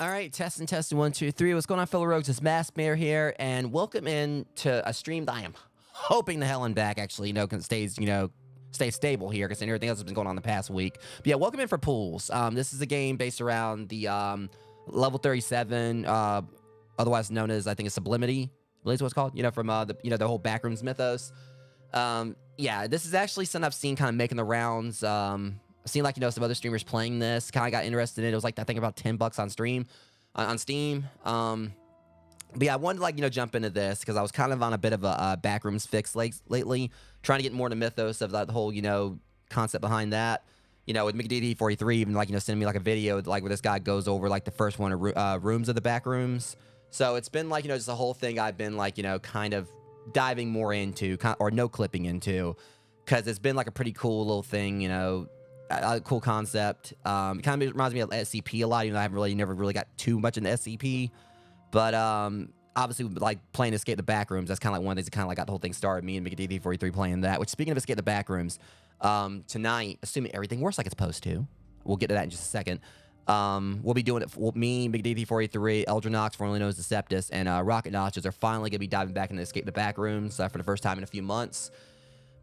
All right, testing, 1, 2, 3. What's going on, fellow rogues? It's Masked Mayor here, and welcome in to a stream that I am hoping the hell and back actually, stay stable here, because everything else has been going on the past week. But yeah, welcome in for Pools. This is a game based around the level 37, otherwise known as, I think it's Sublimity. I believe it's what it's called. From the whole backrooms mythos. Yeah, this is actually something I've seen kind of making the rounds. I've seen some other streamers playing this. Kind of got interested in it. It was I think about $10 on stream, on Steam. But yeah, I wanted to jump into this because I was kind of on a bit of a backrooms fix lately, trying to get more into mythos of the whole concept behind that. With McDD43 even sending me a video where this guy goes over the first one of rooms of the backrooms. So it's been just a whole thing I've been kind of diving more into, or no clipping into, because it's been a pretty cool little thing, a cool concept. It kind of reminds me of SCP a lot, even though I never really got too much into SCP. But obviously, playing Escape the Backrooms, that's kind of one of the things that kind of got the whole thing started. Me and McDD43 playing that. Which, speaking of Escape the Backrooms, tonight, assuming everything works like it's supposed to, we'll get to that in just a second. We'll be doing it. Me, McDD43, Eldronox, formerly known as Deceptus, and Rocket Notches are finally going to be diving back into Escape the Backrooms for the first time in a few months.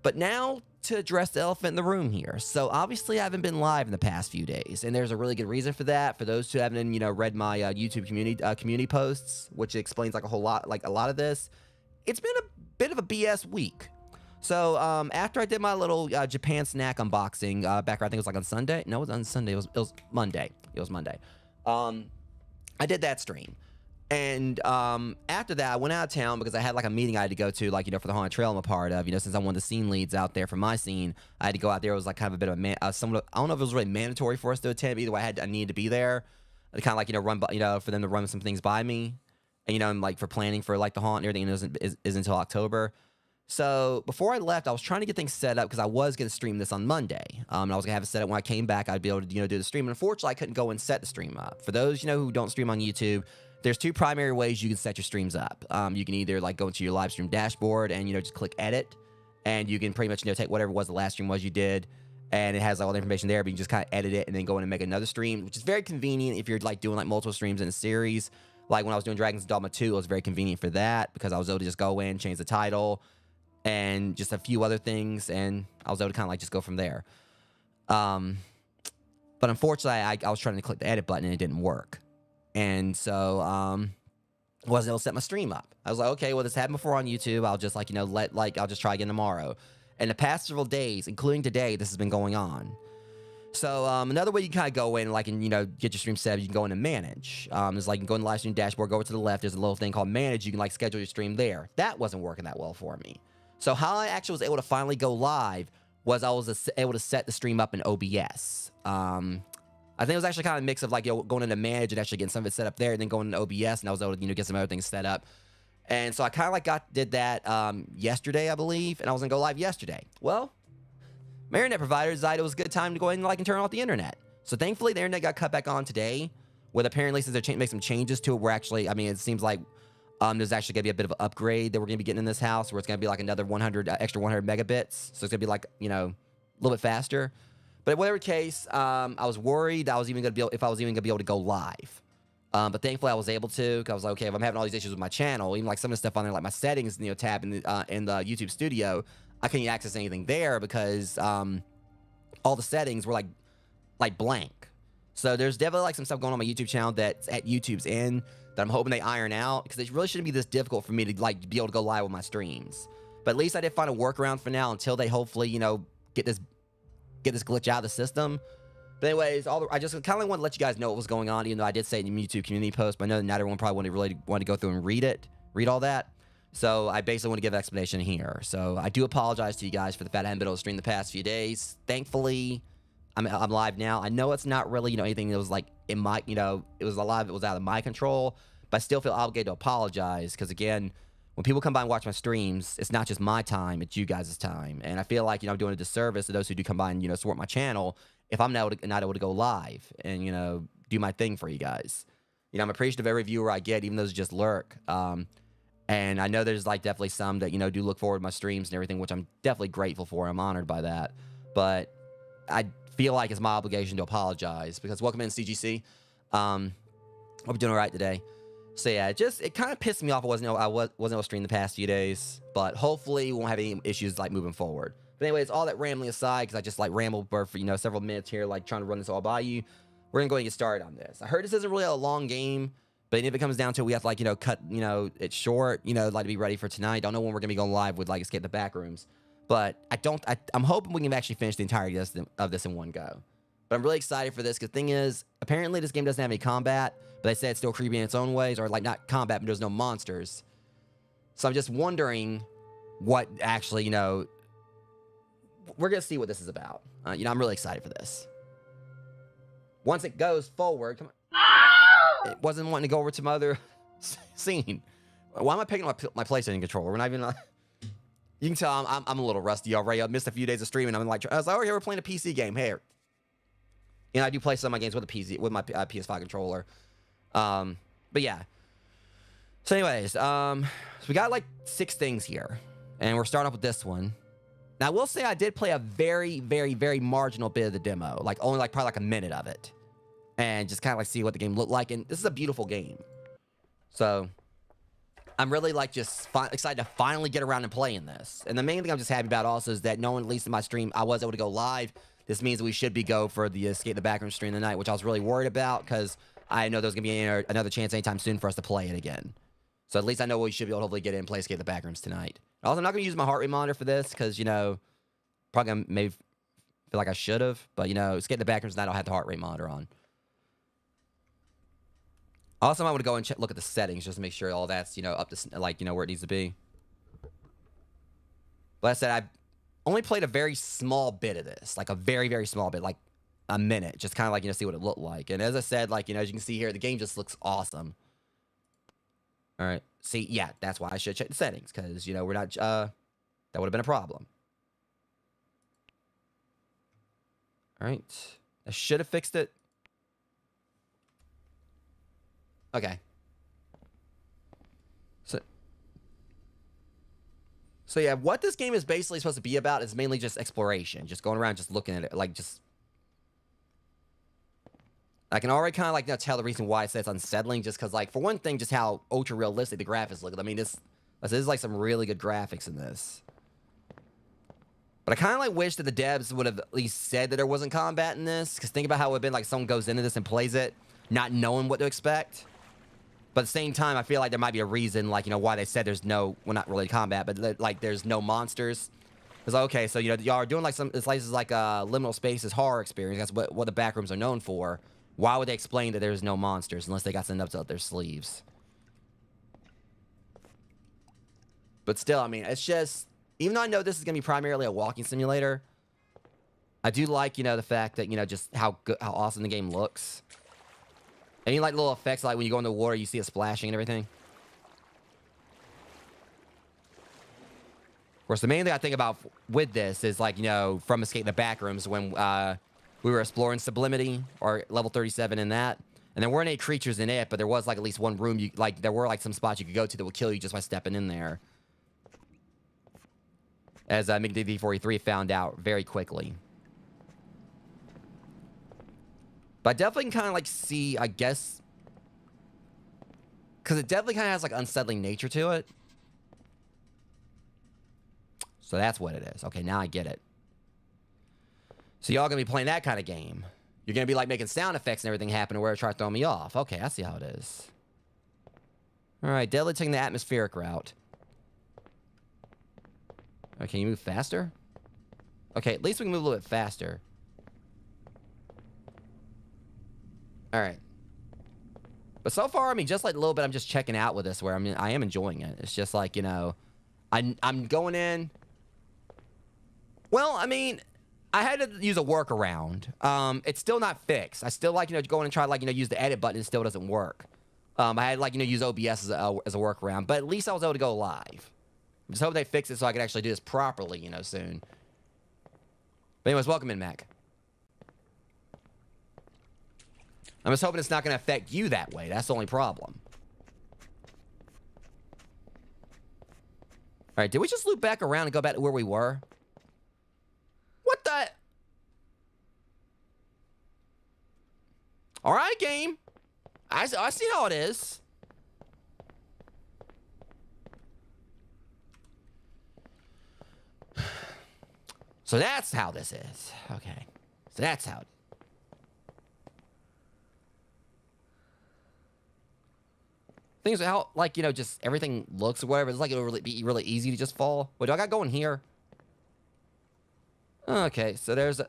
But now, to address the elephant in the room here. So obviously I haven't been live in the past few days, and there's a really good reason for that. For those who haven't read my YouTube community posts, which explains a whole lot, a lot of this, it's been a bit of a BS week. So after I did my little Japan snack unboxing back, I think it was on Sunday. No, it was on Sunday. It was Monday. It was Monday. I did that stream. And after that, I went out of town because I had a meeting I had to go to, for the Haunted Trail I'm a part of. Since I'm one of the scene leads out there for my scene, I had to go out there. It was kind of a bit of a I don't know if it was really mandatory for us to attend. But either way, I needed to be there. To kind of run, for them to run some things by me, and for planning for the haunt and everything is until October. So before I left, I was trying to get things set up because I was going to stream this on Monday. I was going to have it set up when I came back. I'd be able to do the stream. Unfortunately, I couldn't go and set the stream up. For those who don't stream on YouTube, there's two primary ways you can set your streams up. You can either go into your live stream dashboard and just click edit, and you can pretty much take whatever the last stream was you did, and it has all the information there. But you can just kind of edit it and then go in and make another stream, which is very convenient if you're doing multiple streams in a series. When I was doing Dragon's Dogma 2, it was very convenient for that because I was able to just go in, change the title, and just a few other things, and I was able to kind of just go from there. But unfortunately, I was trying to click the edit button and it didn't work. And so I wasn't able to set my stream up. I was like, okay, well, this happened before on YouTube. I'll just I'll just try again tomorrow. And the past several days, including today, this has been going on. So another way you kind of go in and get your stream set up, you can go in and manage. Is you can go in the live stream dashboard, go over to the left. There's a little thing called manage. You can schedule your stream there. That wasn't working that well for me. So how I actually was able to finally go live was I was able to set the stream up in OBS. I think it was actually kind of a mix of going into manage and actually getting some of it set up there, and then going into OBS, and I was able to get some other things set up. And so I kind of did that yesterday, I believe, and I was gonna go live yesterday. Well, my internet provider decided it was a good time to go ahead and like and turn off the internet. So thankfully, the internet got cut back on today. With apparently, since they make some changes to it, we're actually, I mean, it seems like there's actually gonna be a bit of an upgrade that we're gonna be getting in this house, where it's gonna be like another 100 extra 100 megabits. So it's gonna be like, you know, a little bit faster. But in whatever case, I was worried I was even gonna be able, if I was even gonna be able to go live. But thankfully, I was able to. Because I was like, okay, if I'm having all these issues with my channel, even like some of the stuff on there, like my settings, you know, tab in the YouTube studio, I couldn't access anything there because all the settings were like blank. So there's definitely like some stuff going on my YouTube channel that's at YouTube's end that I'm hoping they iron out, because it really shouldn't be this difficult for me to like be able to go live with my streams. But at least I did find a workaround for now until they hopefully, you know, get this glitch out of the system. But anyways, I just kind of want to let you guys know what was going on, even though I did say it in the YouTube community post, but I know not everyone probably wanted to go through and read all that. So I basically want to give an explanation here. So I do apologize to you guys for the fact I haven't been able to stream the past few days. Thankfully, I'm live now. I know it's not really, you know, anything that was like in my, you know, it was out of my control, but I still feel obligated to apologize, because again, when people come by and watch my streams, it's not just my time, it's you guys' time. And I feel like, you know, I'm doing a disservice to those who do come by and, you know, support my channel if I'm not able to go live and, you know, do my thing for you guys. You know, I'm appreciative of every viewer I get, even those who just lurk. And I know there's like definitely some that, you know, do look forward to my streams and everything, which I'm definitely grateful for. I'm honored by that. But I feel like it's my obligation to apologize, because welcome in, CGC. Hope you're doing all right today. So yeah, it kind of pissed me off. I wasn't able to stream the past few days, but hopefully we won't have any issues like moving forward. But anyways, all that rambling aside, because I just like rambled for, you know, several minutes here, like trying to run this all by you. We're gonna go ahead and get started on this. I heard this isn't really a long game, but if it comes down to it, we have to like, you know, cut, you know, it short, you know, like to be ready for tonight. Don't know when we're gonna be going live with like Escape the Backrooms, but I'm hoping we can actually finish the entirety of this in one go. But I'm really excited for this, because the thing is, apparently this game doesn't have any combat, but they said it's still creepy in its own ways, or like not combat, but there's no monsters. So I'm just wondering what actually, you know, we're gonna see what this is about. You know, I'm really excited for this. Once it goes forward, come on. It wasn't wanting to go over to my other scene. Why am I picking up my PlayStation controller? We're not even. You can tell I'm a little rusty already. I missed a few days of streaming. I was like, oh, here we're playing a PC game. Hey, you know, I do play some of my games with a PC, with my PS5 controller. But yeah. So anyways, so we got like 6 things here, and we're starting off with this one. Now, I will say I did play a very, very, very marginal bit of the demo, like only like probably like a minute of it, and just kind of like see what the game looked like. And this is a beautiful game, so I'm really like just excited to finally get around and playing this. And the main thing I'm just happy about also is that knowing, at least in my stream, I was able to go live. This means that we should be go for the Escape the Backroom stream tonight, which I was really worried about, because I know there's gonna be another chance anytime soon for us to play it again. So at least I know we should be able to hopefully get in and play Escape the Backrooms tonight. Also, I'm not going to use my heart rate monitor for this, because, you know, probably gonna maybe feel like I should have. But, you know, Escape the Backrooms tonight, I'll have the heart rate monitor on. Also, I want to go and look at the settings just to make sure all that's, you know, up to, like, you know, where it needs to be. But like I said, I've only played a very small bit of this. Like, a very, very small bit. Like, a minute. Just kind of, like, you know, see what it looked like. And as I said, like, you know, as you can see here, the game just looks awesome. All right. See, yeah, that's why I should check the settings, because, you know, we're not, that would have been a problem. All right. I should have fixed it. Okay. So yeah, what this game is basically supposed to be about is mainly just exploration. Just going around, just looking at it, like, just... I can already kind of, like, you know, tell the reason why I say it's unsettling, just because, like, for one thing, just how ultra-realistic the graphics look. I mean, this is, like, some really good graphics in this. But I kind of, like, wish that the devs would have at least said that there wasn't combat in this, because think about how it would have been, like, someone goes into this and plays it, not knowing what to expect. But at the same time, I feel like there might be a reason, like, you know, why they said there's no, well, not really combat, but, like, there's no monsters. It's like, okay, so, you know, y'all are doing, like, this is like a liminal spaces horror experience. That's what the Backrooms are known for. Why would they explain that there's no monsters unless they got something up their sleeves? But still, I mean, it's just... Even though I know this is going to be primarily a walking simulator, I do like, you know, the fact that, you know, just how awesome the game looks. Any, like, little effects, like when you go in the water, you see it splashing and everything. course, the main thing I think about with this is like, you know, from Escape the Backrooms when we were exploring Sublimity or level 37 in that. And there weren't any creatures in it, but there was like at least one room you like there were like some spots you could go to that would kill you just by stepping in there. As McDV43 found out very quickly. But I definitely can kind of like see, I guess, because it definitely kind of has like unsettling nature to it. So that's what it is. Okay, now I get it. So y'all gonna be playing that kind of game. You're gonna be like making sound effects and everything happen to where it try to throw me off. Okay, I see how it is. Alright, deadly taking the atmospheric route. Okay, can you move faster? Okay, at least we can move a little bit faster. Alright. But so far, I mean, just like a little bit, I'm just checking out with this where, I mean, I am enjoying it. It's just like, you know, I'm going in. Well, I mean, I had to use a workaround. It's still not fixed. I still like, you know, go in and try, like, you know, use the edit button. It still doesn't work. I had, like, you know, use OBS as a workaround. But at least I was able to go live. I just hope they fix it so I can actually do this properly, you know, soon. But anyways, welcome in, Mac. I'm just hoping it's not going to affect you that way. That's the only problem. All right, did we just loop back around and go back to where we were? What the? All right, game. I see how it is. So that's how this is. Okay. So that's how. Things are how, like, you know, just everything looks or whatever. It's like it'll really be really easy to just fall. What do I got going here? Okay, so there's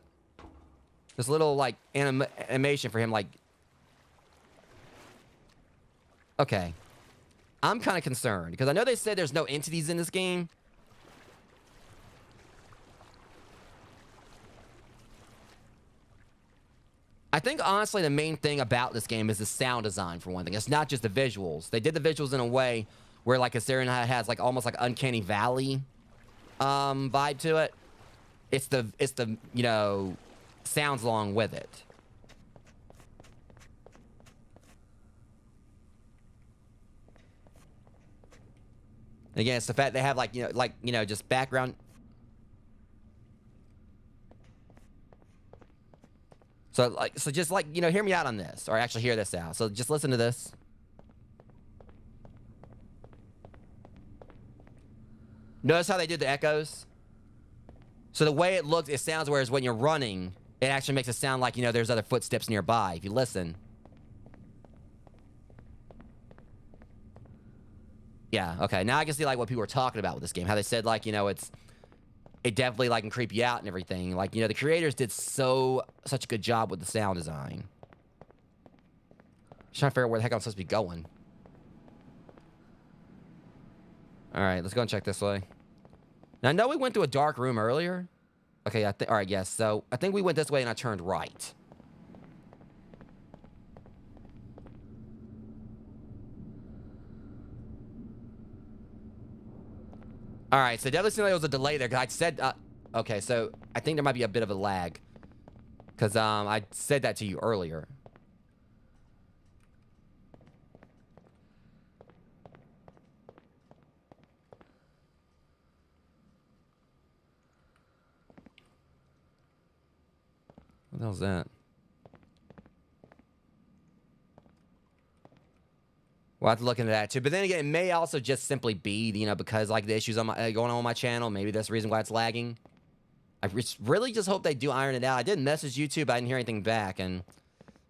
this little, like, animation for him, like... Okay. I'm kind of concerned, because I know they said there's no entities in this game. I think, honestly, the main thing about this game is the sound design, for one thing. It's not just the visuals. They did the visuals in a way where, like, Assyrian has, like, almost like Uncanny Valley vibe to it. It's the, you know, sounds along with it. Again, it's the fact they have, like, you know, just background. So just like, you know, hear me out on this, or actually hear this out. So just listen to this. Notice how they did the echoes? So the way it looks, it sounds, whereas when you're running, it actually makes it sound like, you know, there's other footsteps nearby, if you listen. Yeah, okay. Now I can see, like, what people were talking about with this game. How they said, like, you know, it definitely, like, can creep you out and everything. Like, you know, the creators did such a good job with the sound design. Just trying to figure out where the heck I'm supposed to be going. Alright, let's go and check this way. Now, I know we went through a dark room earlier. Okay, alright, yes. So, I think we went this way and I turned right. Alright, so definitely seemed like there was a delay there, because I said, okay, so I think there might be a bit of a lag. Because, I said that to you earlier. What the hell's that? We'll have to look into that too. But then again, it may also just simply be, you know, because, like, the issues on going on my channel. Maybe that's the reason why it's lagging. I really just hope they do iron it out. I did message YouTube, but I didn't hear anything back. And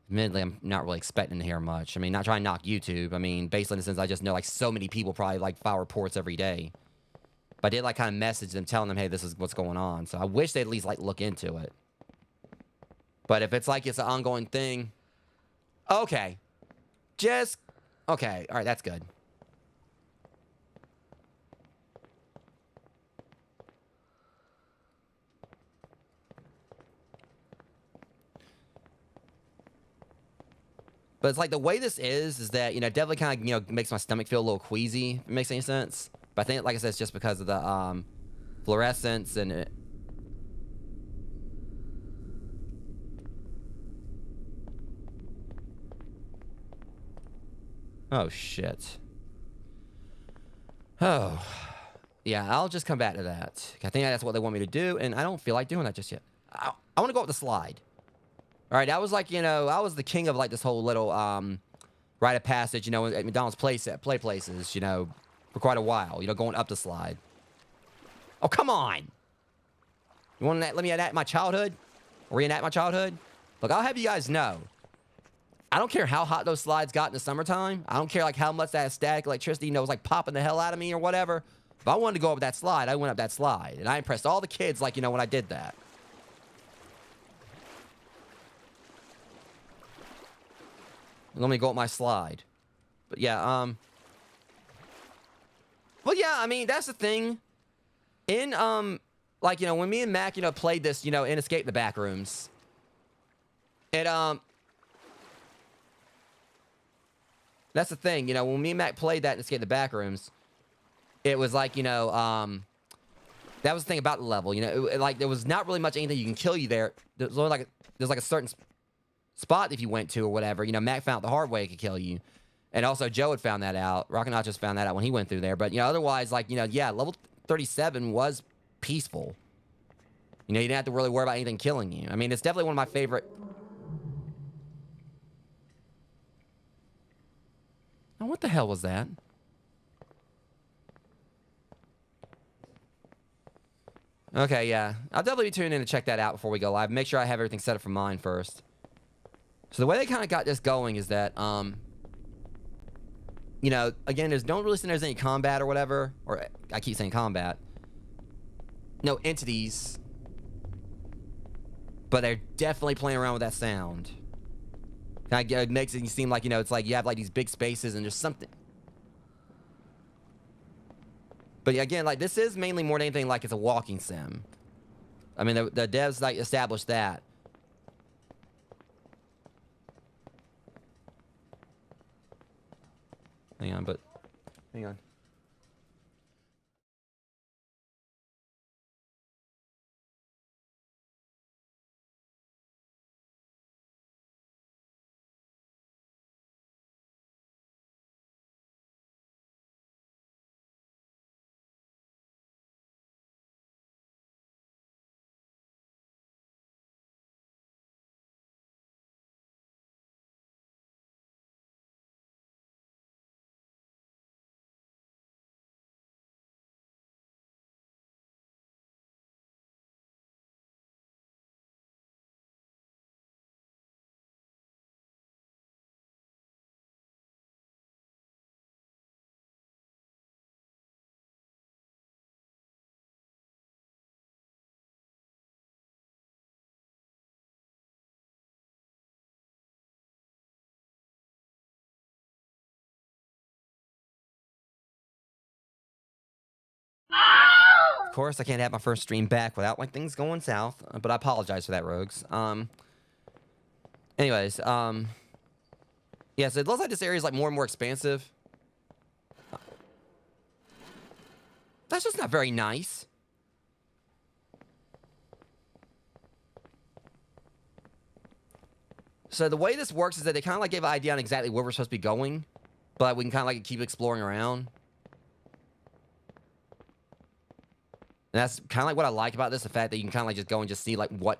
admittedly, I'm not really expecting to hear much. I mean, not trying to knock YouTube. I mean, basically in the sense I just know, like, so many people probably, like, file reports every day. But I did, like, kind of message them, telling them, hey, this is what's going on. So I wish they'd at least, like, look into it. But if it's like it's an ongoing thing, okay. Just, okay. All right, that's good. But it's like the way this is that, you know, definitely kind of, you know, makes my stomach feel a little queasy, if it makes any sense. But I think, like I said, it's just because of the, fluorescence and it. Oh, shit. Oh. Yeah, I'll just come back to that. I think that's what they want me to do, and I don't feel like doing that just yet. I want to go up the slide. All right, I was like, I was the king of like this whole little rite of passage, at McDonald's play places, for quite a while, going up the slide. Oh, come on. You want to let me enact my childhood? Reenact my childhood? Look, I'll have you guys know. I don't care how hot those slides got in the summertime. I don't care like how much that static electricity, was like popping the hell out of me or whatever. If I wanted to go up that slide, I went up that slide. And I impressed all the kids, like, when I did that. Let me go up my slide. But yeah, well, yeah, I mean, that's the thing. In, like, when me and Mac, played this, in Escape the Backrooms, it, that's the thing, when me and Mac played that in Escape the Backrooms, it was like, that was the thing about the level, like, there was not really much anything you can kill you there. There's only like, there's like a certain spot if you went to or whatever. Mac found out the hard way it could kill you. And also Joe had found that out. Rocket Nachos found that out when he went through there. But, otherwise, like, yeah, level 37 was peaceful. You didn't have to really worry about anything killing you. I mean, it's definitely one of my favorite. Oh, what the hell was that? Okay, yeah. I'll definitely be tuning in to check that out before we go live. Make sure I have everything set up for mine first. So the way they kind of got this going is that, again, don't really think there's any combat or whatever. Or I keep saying combat. No entities. But they're definitely playing around with that sound. It makes it seem like, it's like you have like these big spaces and there's something. But again, like, this is mainly more than anything like it's a walking sim. I mean, the devs like established that. Hang on. Of course, I can't have my first stream back without like things going south, but I apologize for that, Rogues. Anyways, yeah, so it looks like this area is like more and more expansive. That's just not very nice. So the way this works is that they kind of like gave an idea on exactly where we're supposed to be going, but we can kind of like keep exploring around. And that's kind of like what I like about this, the fact that you can kind of like just go and just see like what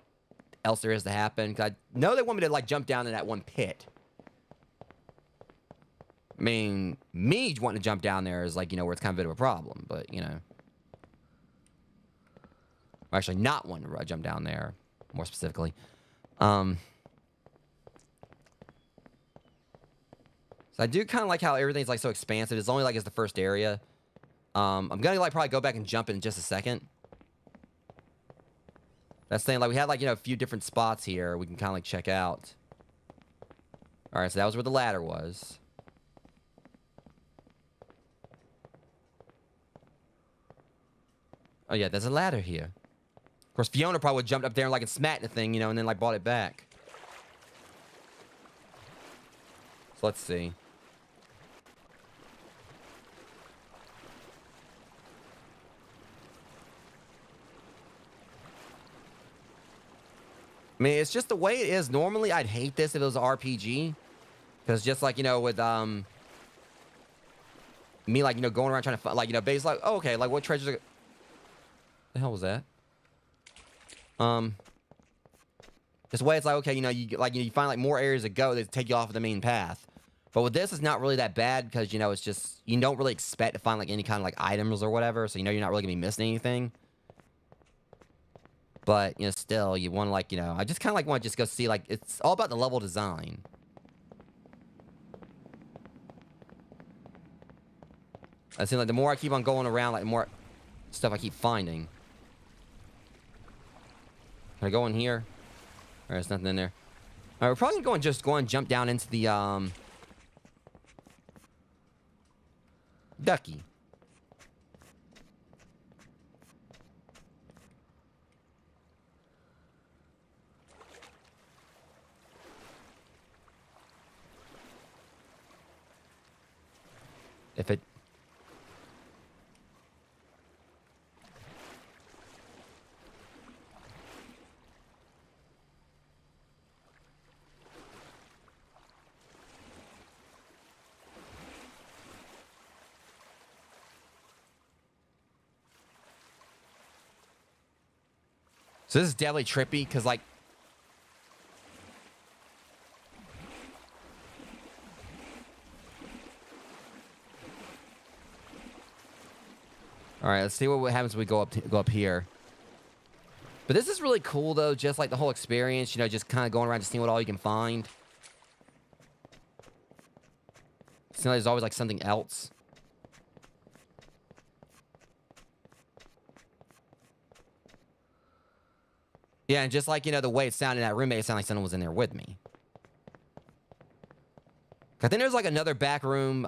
else there is to happen. 'Cause I know they want me to like jump down in that one pit. I mean, me wanting to jump down there is like, where it's kind of a bit of a problem, but, or actually not wanting to jump down there, more specifically. So I do kind of like how everything's like so expansive. It's only like it's the first area. I'm gonna like probably go back and jump in just a second. That's saying like we had like a few different spots here we can kind of like check out. All right, so that was where the ladder was. Oh yeah, there's a ladder here. Of course, Fiona probably would jumped up there and like and smacked the thing, and then like brought it back. So let's see. I mean, it's just the way it is. Normally, I'd hate this if it was an RPG. Because just like, with, me, like, going around trying to find, like, base, like, oh, okay, like, what treasures are... The hell was that? This way, it's like, okay, you find, like, more areas to go that take you off of the main path. But with this, it's not really that bad because, it's just, you don't really expect to find, like, any kind of, like, items or whatever. So, you're not really going to be missing anything. But, still, you want to, like, I just kind of, like, want to just go see, like, it's all about the level design. I seem like the more I keep on going around, like, the more stuff I keep finding. Can I go in here? Or there's nothing in there. Alright, we're probably going to go and jump down into the, Ducky. If it... So this is definitely trippy, because, like... Alright, let's see what happens when we go up here. But this is really cool, though, just like the whole experience, just kind of going around just seeing what all you can find. So there's always, like, something else. Yeah, and just like, the way it sounded in that room made it sound like someone was in there with me. I think there's, like, another back room,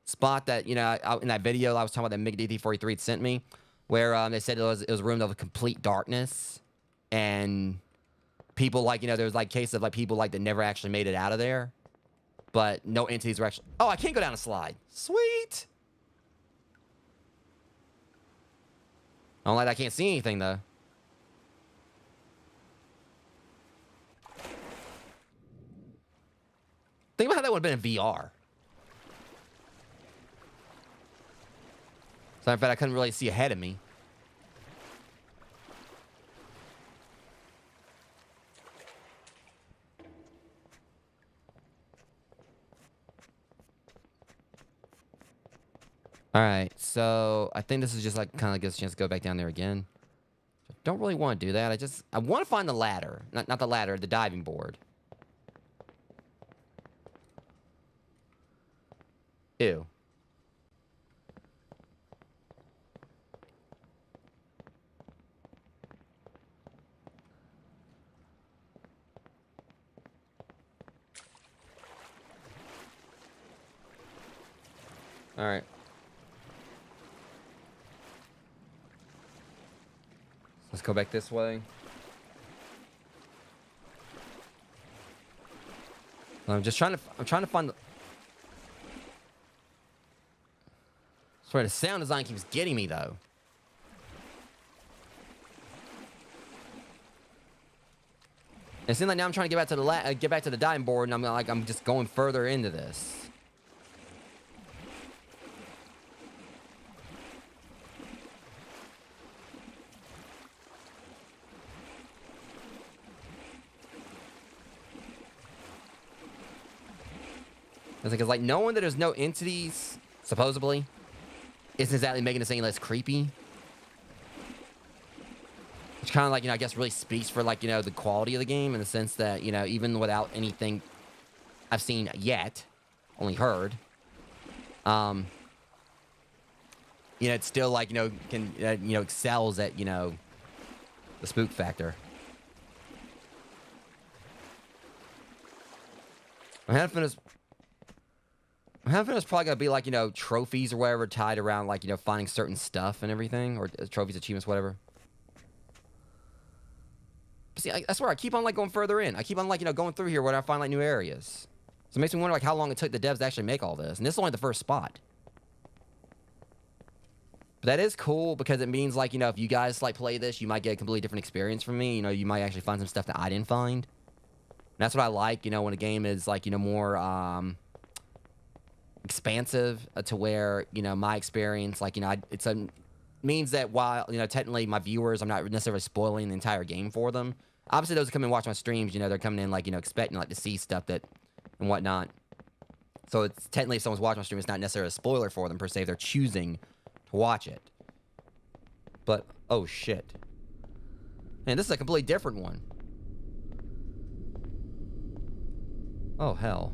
spot that, in that video I was talking about that MickDT43 had sent me, where, they said it was a room of complete darkness, and people, like, there was, like, cases of, like, people, like, that never actually made it out of there, but no entities were actually... Oh, I can't go down a slide. Sweet! I don't like I can't see anything, though. Think about how that would have been in VR. So in fact, I couldn't really see ahead of me. Alright, so I think this is just like kind of gives us a chance to go back down there again. Don't really want to do that. I want to find the ladder. Not the ladder, the diving board. Ew. Alright. Let's go back this way. I'm trying to find the... Sorry, the sound design keeps getting me, though. It seems like now I'm trying to get back to the diving board, and I'm just going further into this. Because, like, knowing that there's no entities, supposedly, isn't exactly making this any less creepy. Which kind of, like, I guess really speaks for, like, the quality of the game in the sense that, even without anything I've seen yet, only heard, it's still, like, can, excels at, the spook factor. I'm having this... it's probably gonna be like, trophies or whatever tied around, like, finding certain stuff and everything, or trophies, achievements, whatever. But see, I swear, I keep on, like, going further in. I keep on, like, going through here where I find, like, new areas. So it makes me wonder, like, how long it took the devs to actually make all this. And this is only the first spot. But That is cool because it means, like, you know, if you guys, like, play this, you might get a completely different experience from me. You know, you might actually find some stuff that I didn't find. And that's what I like, you know, when a game is, like, you know, more, expansive to where, you know, my experience, like, you know, means that while, you know, technically my viewers, I'm not necessarily spoiling the entire game for them. Obviously, those who come and watch my streams, you know, they're coming in, like, you know, expecting, like, to see stuff that, and whatnot. So it's technically, if someone's watching my stream, it's not necessarily a spoiler for them, per se, if they're choosing to watch it. But, oh, shit. Man, this is a completely different one. Oh, hell.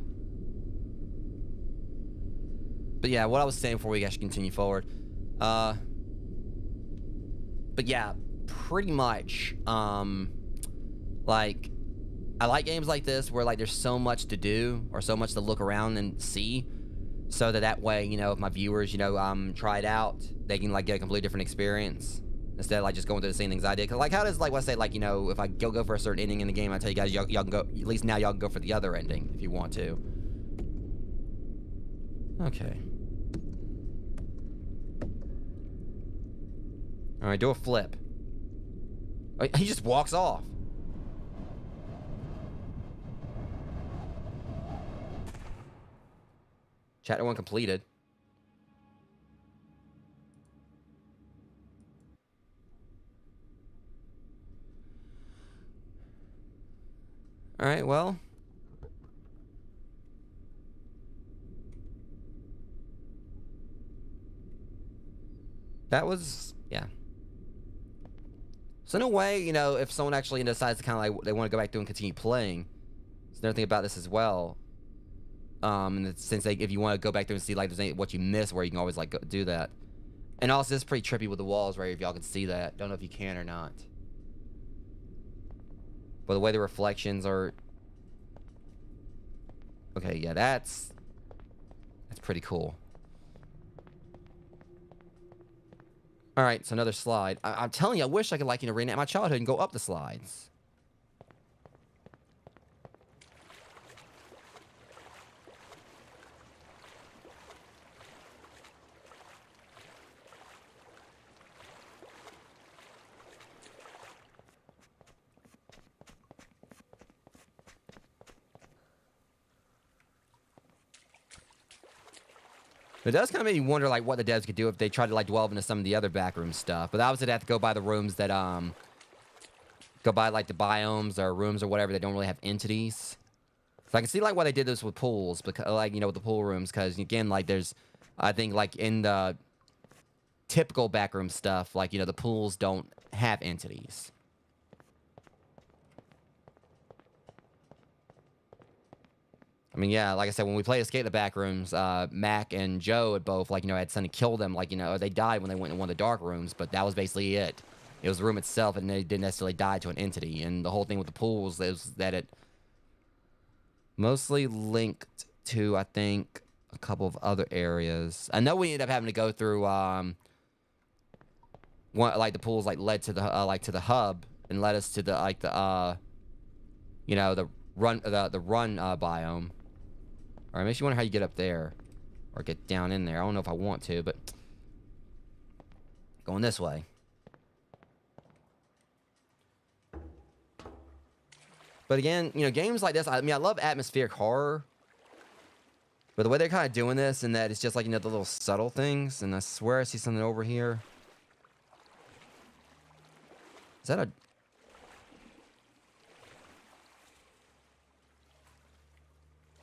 But yeah, what I was saying before we actually continue forward. But yeah, pretty much, like, I like games like this where, like, there's so much to do or so much to look around and see, so that way, you know, if my viewers, you know, try it out, they can, like, get a completely different experience instead of, like, just going through the same things I did. Cause, like, how does, like, what I say, like, you know, if I go for a certain ending in the game, I tell you guys, y'all can go, at least now y'all can go for the other ending if you want to. Okay. All right, do a flip. Oh, he just walks off. Chapter 1 completed. All right, well. That was, yeah. So in a way, you know, if someone actually decides to kind of like, they want to go back through and continue playing, there's another thing about this as well. In the sense that if you want to go back through and see, like, there's any, what you missed, where you can always, like, go do that. And also, it's pretty trippy with the walls, right? If y'all can see that. Don't know if you can or not. But the way the reflections are... Okay, yeah, that's pretty cool. All right, so another slide. I'm telling you, I wish I could, like, you know, reenact my childhood and go up the slides. It does kind of make me wonder, like, what the devs could do if they tried to, like, delve into some of the other backroom stuff. But obviously, they have to go by the rooms that, go by, like, the biomes or rooms or whatever that don't really have entities. So I can see, like, why they did this with pools, because, like, you know, with the pool rooms, because, again, like, there's, I think, like, in the typical backroom stuff, like, you know, the pools don't have entities. I mean, yeah, like I said, when we played Escape the Backrooms, Mac and Joe had both, like, you know, had something kill them. Like, you know, they died when they went in one of the dark rooms, but that was basically it. It was the room itself, and they didn't necessarily die to an entity. And the whole thing with the pools is that it mostly linked to, I think, a couple of other areas. I know we ended up having to go through, one, like, the pools, like, led to the, like, to the hub, and led us to the, like, the, you know, the run biome. All right, makes you wonder how you get up there. Or get down in there. I don't know if I want to, but... Going this way. But again, you know, games like this, I mean, I love atmospheric horror. But the way they're kind of doing this, and that it's just like, you know, the little subtle things. And I swear I see something over here. Is that a...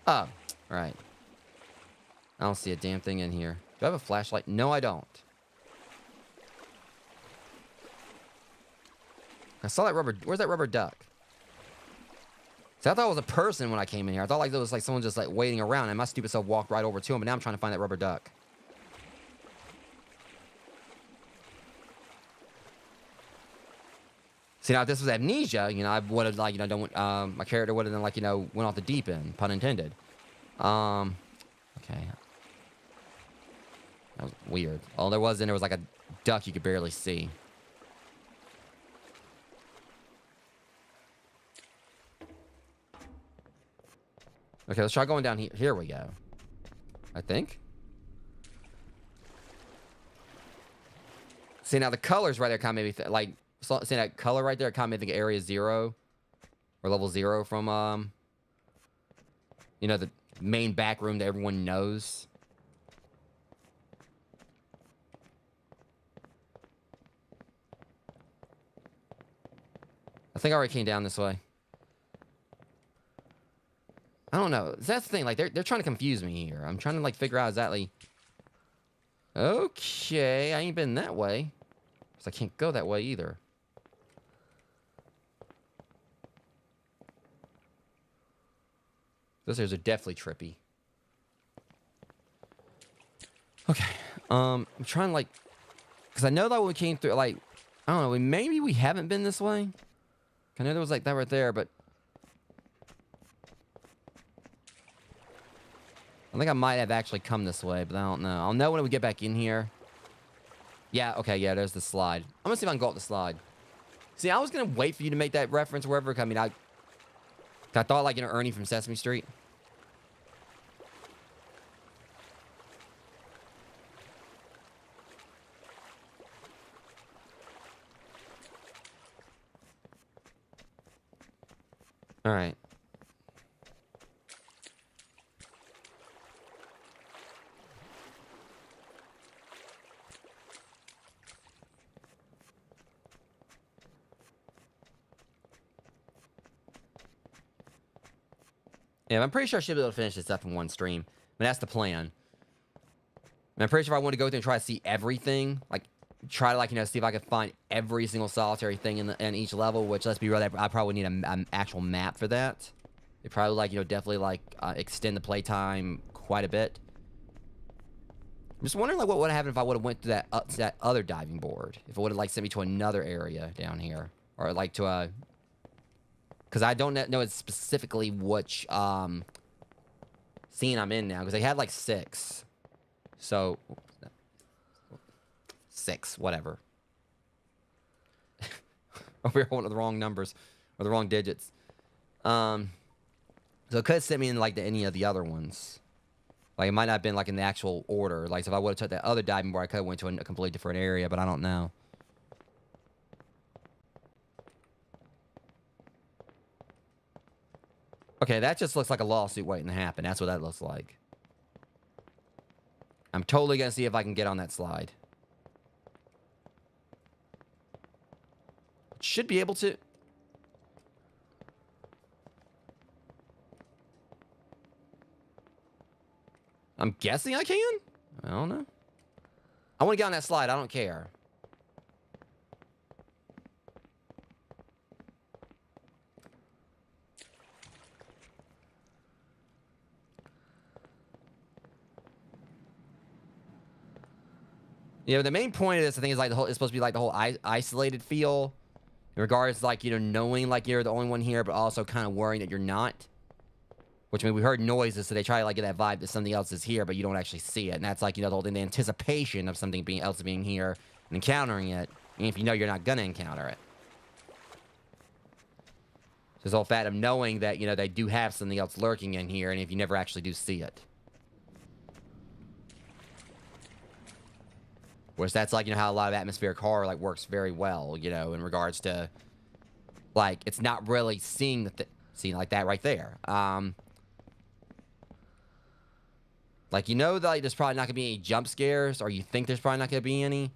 Oh, right. I don't see a damn thing in here. Do I have a flashlight? No, I don't. I saw that rubber... Where's that rubber duck? See, I thought it was a person when I came in here. I thought like there was like someone just like waiting around, and my stupid self walked right over to him, but now I'm trying to find that rubber duck. See, now if this was Amnesia, you know, I would have like, you know, don't my character would have then like, you know, went off the deep end, pun intended. Okay. That was weird. All there was like a duck you could barely see. Okay, let's try going down here. Here we go. I think. See, now the colors right there kind of made me like, see that color right there kind of made me think area 0 or level 0 from, you know, the main back room that everyone knows. I think I already came down this way. I don't know. That's the thing. Like, they're trying to confuse me here. I'm trying to, like, figure out exactly. Okay, I ain't been that way. Because I can't go that way either. Those areas are definitely trippy. Okay. I'm trying to, like... Because I know that when we came through, like... I don't know. Maybe we haven't been this way. I know there was, like, that right there, but... I think I might have actually come this way, but I don't know. I'll know when we get back in here. Yeah, okay, yeah, there's the slide. I'm gonna see if I can go up the slide. See, I was gonna wait for you to make that reference wherever. I mean, I thought, like, you know, Ernie from Sesame Street. All right. Yeah, I'm pretty sure I should be able to finish this up in one stream. I mean, that's the plan. And I'm pretty sure if I want to go through and try to see everything, like, try to, like, you know, see if I can find every single solitary thing in each level, which, let's be real, I probably need an actual map for that. It probably, like, you know, definitely, like, extend the playtime quite a bit. I'm just wondering, like, what would have happened if I would have went to that other diving board? If it would have, like, sent me to another area down here. Or, like, to a... Because I don't know specifically which scene I'm in now. Because they had, like, 6. So... 6, whatever. Over here holding the wrong numbers. Or the wrong digits. So it could send me in, like, any of the other ones. Like, it might not have been, like, in the actual order. Like, so if I would have took that other diving board, I could have went to a completely different area, but I don't know. Okay, that just looks like a lawsuit waiting to happen. That's what that looks like. I'm totally going to see if I can get on that slide. Should be able to... I'm guessing I can? I don't know. I want to get on that slide. I don't care. You know, the main point of this, I think, is like it's supposed to be like the whole isolated feel. In regards to, like, you know, knowing like you're the only one here, but also kind of worrying that you're not. Which, I mean, we heard noises, so they try to, like, get that vibe that something else is here, but you don't actually see it. And that's, like, you know, the whole thing, the anticipation of something else being here and encountering it, and if you know you're not gonna encounter it. So this whole fact of knowing that, you know, they do have something else lurking in here, and if you never actually do see it. Whereas that's, like, you know, how a lot of atmospheric horror, like, works very well, you know, in regards to, like, it's not really seeing seeing like that right there. Like, you know that, like, there's probably not gonna be any jump scares, or you think there's probably not gonna be any,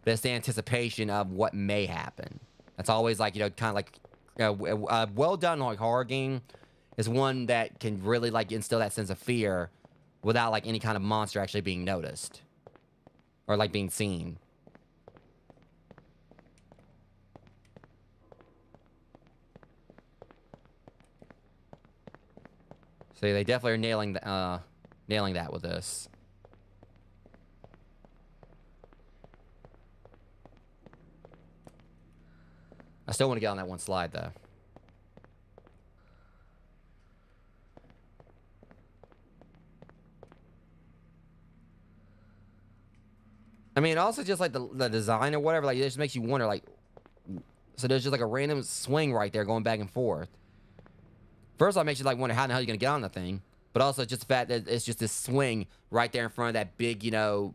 but it's the anticipation of what may happen. That's always, like, you know, kind of like, a well done, like, horror game is one that can really, like, instill that sense of fear without, like, any kind of monster actually being noticed. Or, like, being seen. So they definitely are nailing that with this. I still want to get on that one slide, though. I mean, also just, like, the design or whatever, like, it just makes you wonder, like... So there's just, like, a random swing right there going back and forth. First of all, it makes you, like, wonder how the hell you're gonna get on the thing. But also just the fact that it's just this swing right there in front of that big, you know...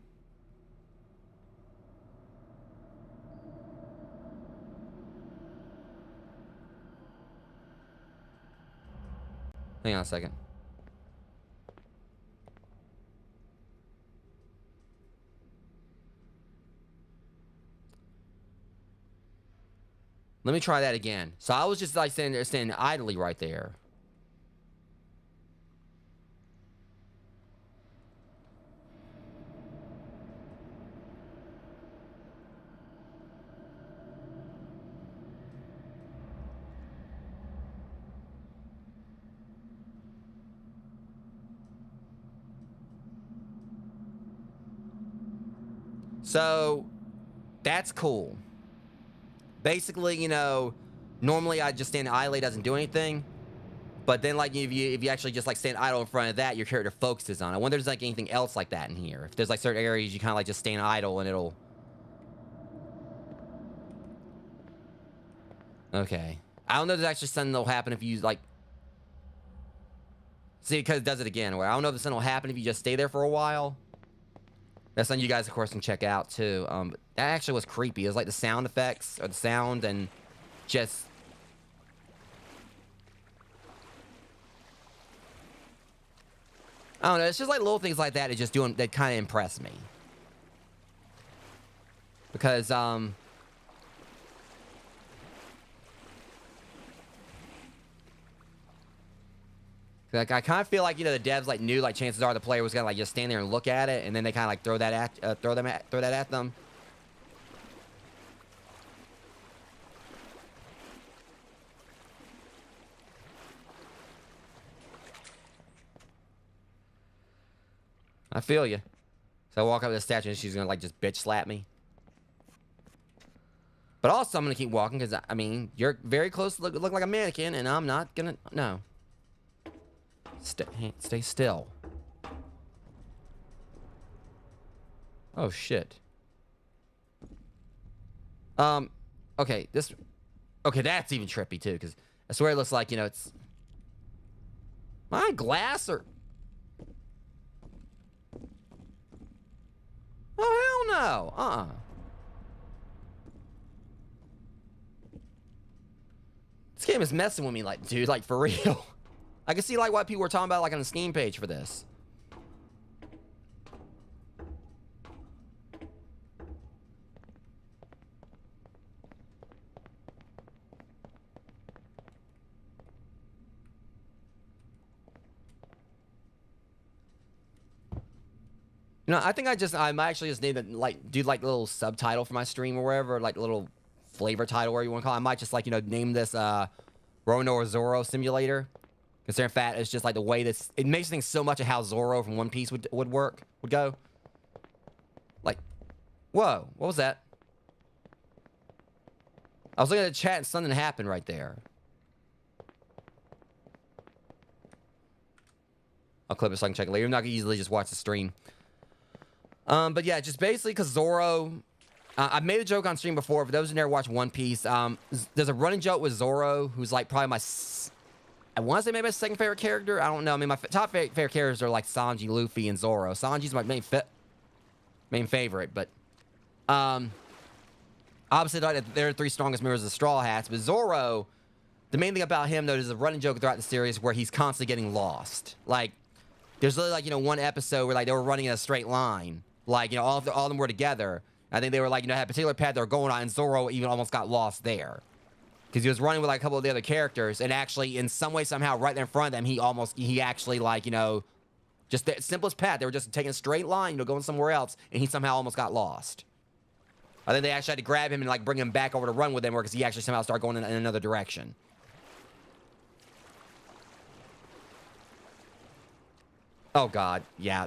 Hang on a second. Let me try that again. So I was just like standing idly right there. So that's cool. Basically, you know, normally I just stand idly, doesn't do anything. But then, like, if you actually just like stand idle in front of that, your character focuses on it. I wonder if there's like anything else like that in here. If there's like certain areas you kind of like just stand idle and it'll. Okay. I don't know if there's actually something that'll happen if you like. See, because it does it again. Where I don't know if something will happen if you just stay there for a while. That's something you guys, of course, can check out too. But that actually was creepy. It was like the sound effects or the sound and just. I don't know. It's just like little things like that that kind of impress me. Because like I kind of feel like, you know, the devs like knew like chances are the player was gonna like just stand there and look at it, and then they kind of like throw that at them. I feel you. So I walk up to the statue and she's gonna like just bitch slap me. But also I'm gonna keep walking because I mean you're very close to look like a mannequin, and I'm not gonna no. Stay still. Oh shit. Okay, that's even trippy too, because I swear it looks like, you know, it's my glass or oh hell no. This game is messing with me, like, dude, like for real. I can see like what people were talking about like on the Steam page for this. You know, I think I might actually just need to like do like a little subtitle for my stream or wherever, like a little flavor title, whatever you want to call it. I might just like, you know, name this Rono Zoro Simulator. Considering fact, it's just like the way this it makes things so much of how Zoro from One Piece would go. Like, whoa, what was that? I was looking at the chat and something happened right there. I'll clip it so I can check it later. I'm not gonna easily just watch the stream. But yeah, just basically because Zoro, I've made a joke on stream before. For those who never watched One Piece, there's a running joke with Zoro, who's like probably I want to say maybe my second favorite character. I don't know. I mean, my top favorite characters are like Sanji, Luffy, and Zoro. Sanji's my main favorite, but obviously they're the three strongest members of the Straw Hats. But Zoro, the main thing about him though is a running joke throughout the series where he's constantly getting lost. Like, there's literally like, you know, one episode where like they were running in a straight line, like, you know, all of them were together. I think they were like, you know, had a particular path they were going on, and Zoro even almost got lost there. Because he was running with like a couple of the other characters, and actually, in some way, somehow, right there in front of them, he actually, like, you know, just the simplest path. They were just taking a straight line, you know, going somewhere else, and he somehow almost got lost. I think they actually had to grab him and like bring him back over to run with them, because he actually somehow started going in another direction. Oh God, yeah.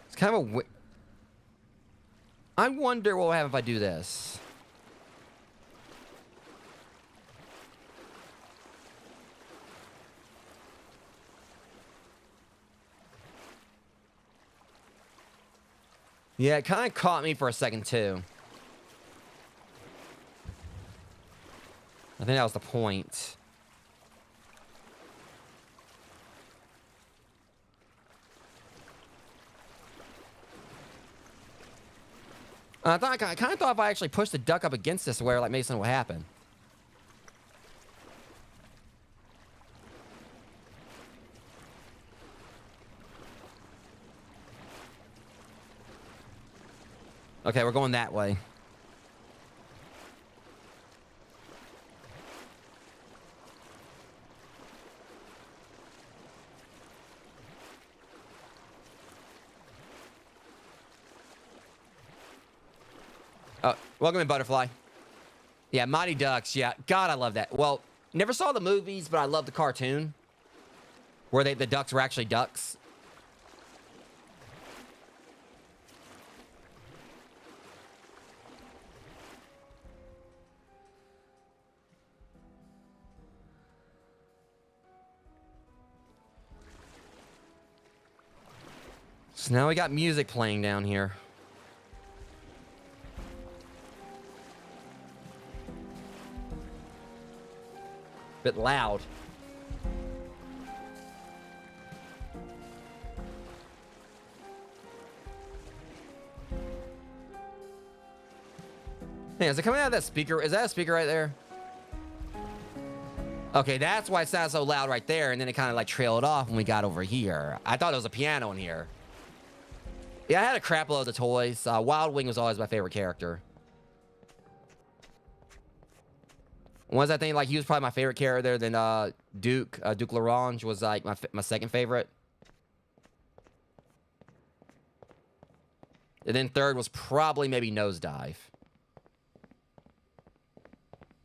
It's kind of a. I wonder what will happen if I do this. Yeah, it kind of caught me for a second too. I think that was the point. I kind of thought if I actually pushed the duck up against this where like maybe something would happen. Okay, we're going that way. Welcome in, Butterfly. Yeah, Mighty Ducks. Yeah, God, I love that. Well, never saw the movies, but I love the cartoon where the ducks were actually ducks. So now we got music playing down here. Bit loud. Hey, is it coming out of that speaker? Is that a speaker right there? Okay, that's why it sounded so loud right there, and then it kind of like trailed off when we got over here. I thought it was a piano in here. Yeah, I had a crap load of toys. Wild Wing was always my favorite character. Was that thing like he was probably my favorite character than Duke Larange was like my second favorite. And then third was probably maybe Nosedive.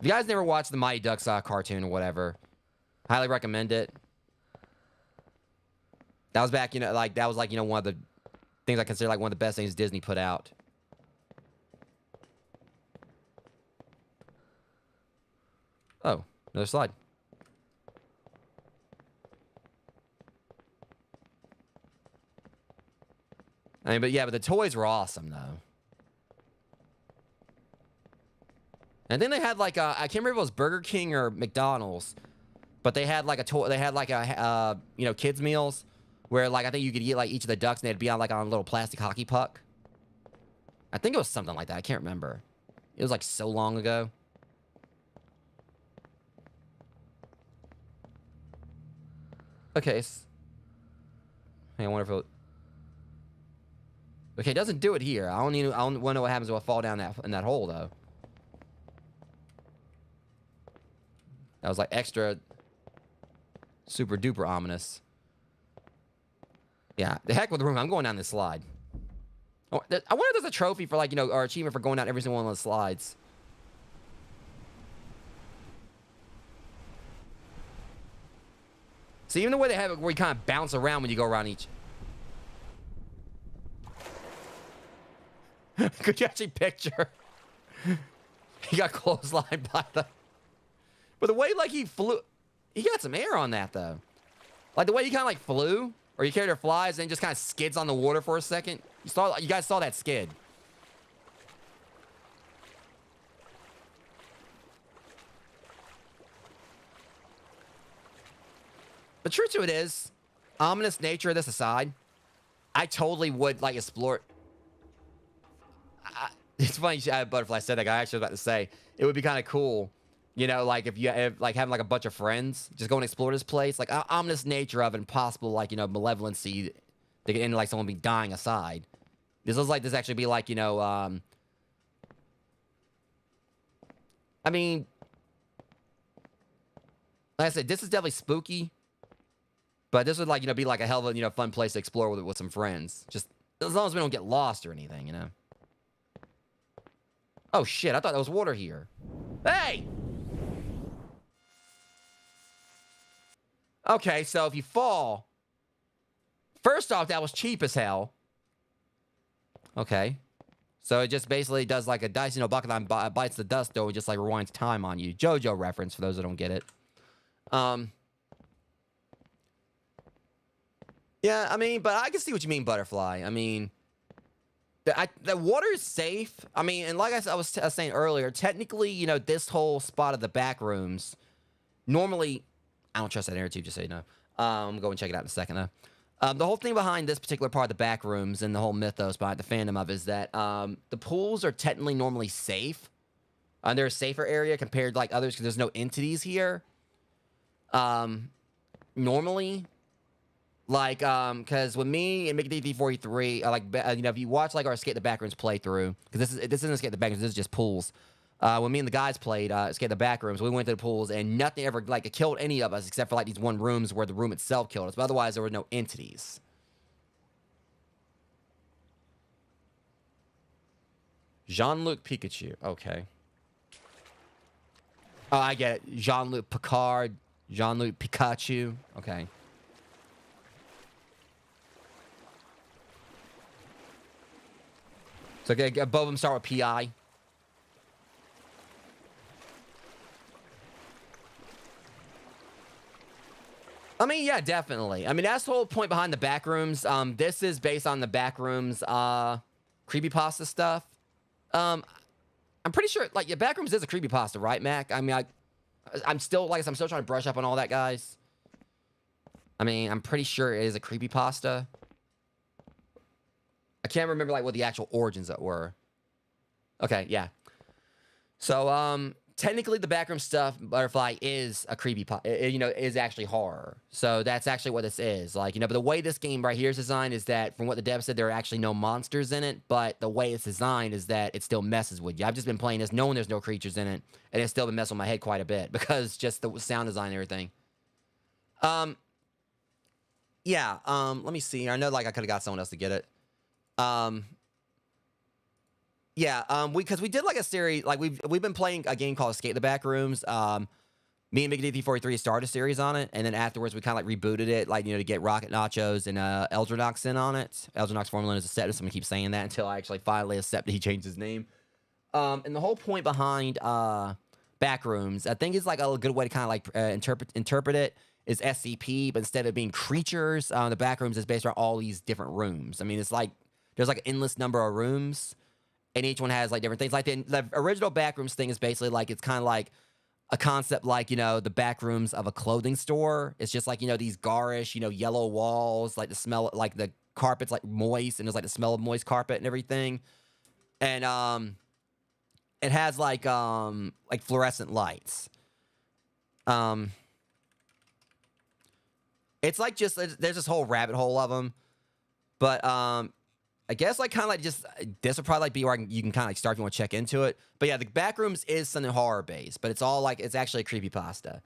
If you guys never watched the Mighty Ducks cartoon or whatever, highly recommend it. That was back, one of the things I consider like one of the best things Disney put out. Oh, another slide. I mean, but the toys were awesome though. And then they had like I can't remember if it was Burger King or McDonald's, but they had like a toy. They had like a kids meals where like I think you could eat like each of the ducks and they'd be on like on a little plastic hockey puck. I think it was something like that. I can't remember. It was like so long ago. Okay. Hey, I wonder if it. Okay, it doesn't do it here. I don't want to know what happens if I fall down in that hole though. That was like extra super duper ominous. Yeah, the heck with the room. I'm going down this slide. Oh, I wonder if there's a trophy for like, our achievement for going down every single one of the slides. See, even the way they have it where you kind of bounce around when you go around each. Could you actually picture? He got clotheslined by the... But the way, like, he flew... He got some air on that, though. Like, the way he kind of, like, flew, or your character flies and just kind of skids on the water for a second. You guys saw that skid. The truth to it is, ominous nature of this aside, I totally would, like, explore... It's funny Butterfly said that. I actually was about to say, it would be kind of cool... like if you have, like having like a bunch of friends, just go and explore this place. Like ominous nature of it and possible like, malevolency. They could end like someone be dying aside. This looks like this actually be like, I mean, like I said, this is definitely spooky. But this would like, be like a hell of a, fun place to explore with some friends. Just as long as we don't get lost or anything, Oh shit, I thought there was water here. Hey! Okay, so if you fall... First off, that was cheap as hell. Okay. So it just basically does like a dice, Bucket bites the dust, though, and just like rewinds time on you. JoJo reference, for those that don't get it. Yeah, I mean, but I can see what you mean, Butterfly. I mean... The water is safe. I mean, and like I was saying earlier, technically, this whole spot of the back rooms, normally, I don't trust that air tube, just so you know. I'm going to check it out in a second, though. The whole thing behind this particular part of the back rooms and the whole mythos behind the fandom of is that the pools are technically normally safe. They're a safer area compared to like others because there's no entities here. Normally, like because with me and Mickey D43, if you watch like our Escape the Backrooms playthrough, because this isn't Escape the Backrooms, this is just pools. When me and the guys played Escape the Backrooms, we went to the pools and nothing ever like killed any of us except for like these one rooms where the room itself killed us. But otherwise, there were no entities. Jean-Luc Pikachu. Okay. Oh, I get it. Jean-Luc Picard. Jean-Luc Pikachu. Okay. So both of them start with P.I. I mean, yeah, definitely. I mean, that's the whole point behind the Backrooms. This is based on the Backrooms creepypasta stuff. I'm pretty sure, like, yeah, Backrooms is a creepypasta, right, Mac? I mean, I'm still trying to brush up on all that, guys. I mean, I'm pretty sure it is a creepypasta. I can't remember, like, what the actual origins that were. Okay, yeah. So, technically, the backroom stuff, Butterfly, is a creepypasta, is actually horror. So that's actually what this is. Like, but the way this game right here is designed is that, from what the devs said, there are actually no monsters in it, but the way it's designed is that it still messes with you. I've just been playing this knowing there's no creatures in it, and it's still been messing with my head quite a bit, because just the sound design and everything. Yeah, let me see. I know, like, I could have got someone else to get it. Yeah, because we did like a series, like we've been playing a game called Escape the Backrooms. Me and Mickey D43 started a series on it, and then afterwards we kind of like rebooted it, like to get Rocket Nachos and Eldronox in on it. Eldronox formerly known as Accepted. So I'm gonna keep saying that until I actually finally accept that he changed his name. And the whole point behind Backrooms, I think, is like a good way to kind of like interpret it is SCP, but instead of being creatures, the Backrooms is based around all these different rooms. I mean, it's like there's like an endless number of rooms. And each one has, like, different things. Like, the original Backrooms thing is basically, like, it's kind of like a concept like, the backrooms of a clothing store. It's just, like, these garish, yellow walls, like, the smell, like, the carpet's, like, moist, and there's, like, the smell of moist carpet and everything. And, it has, like, fluorescent lights. It's, like, just, there's this whole rabbit hole of them. But, I guess, like, kind of like just, this would probably like be where you can kind of like start if you want to check into it. But yeah, the Backrooms is something horror based, but it's all like, it's actually a creepypasta.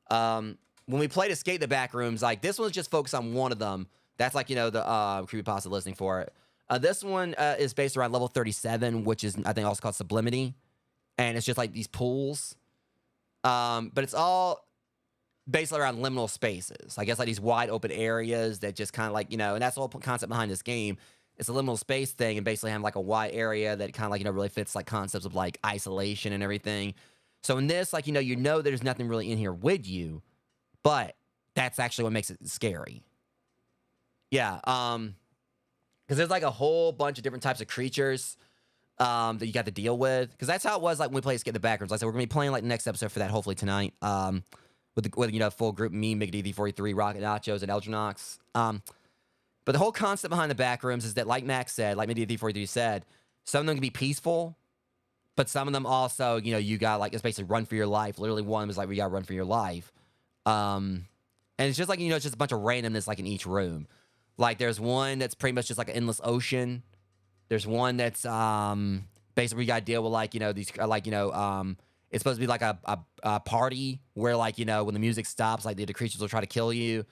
When we played Escape the Backrooms, like, this one's just focused on one of them. That's like, the creepypasta listing for it. This one is based around level 37, which is, I think, also called Sublimity. And it's just like these pools. But it's all basically around liminal spaces. I guess like these wide open areas that just kind of like, and that's the whole concept behind this game. It's a liminal space thing, and basically having like a wide area that kind of like, really fits like concepts of like isolation and everything. So in this, like, there's nothing really in here with you, but that's actually what makes it scary. Yeah, because there's like a whole bunch of different types of creatures that you got to deal with. Because that's how it was like when we played Escape the Backrooms. Like I said, we're gonna be playing like the next episode for that hopefully tonight. With full group, me, Mickey D43, Rocket Nachos, and Eldronox. But the whole concept behind the Backrooms is that, like Max said, like D43 said, some of them can be peaceful, but some of them also, you got like, it's basically run for your life. Literally, one was like, we got to run for your life. And it's just like, it's just a bunch of randomness like in each room. Like, there's one that's pretty much just like an endless ocean. There's one that's basically you got to deal with like, these, like, it's supposed to be like a party where, like, when the music stops, like the creatures will try to kill you.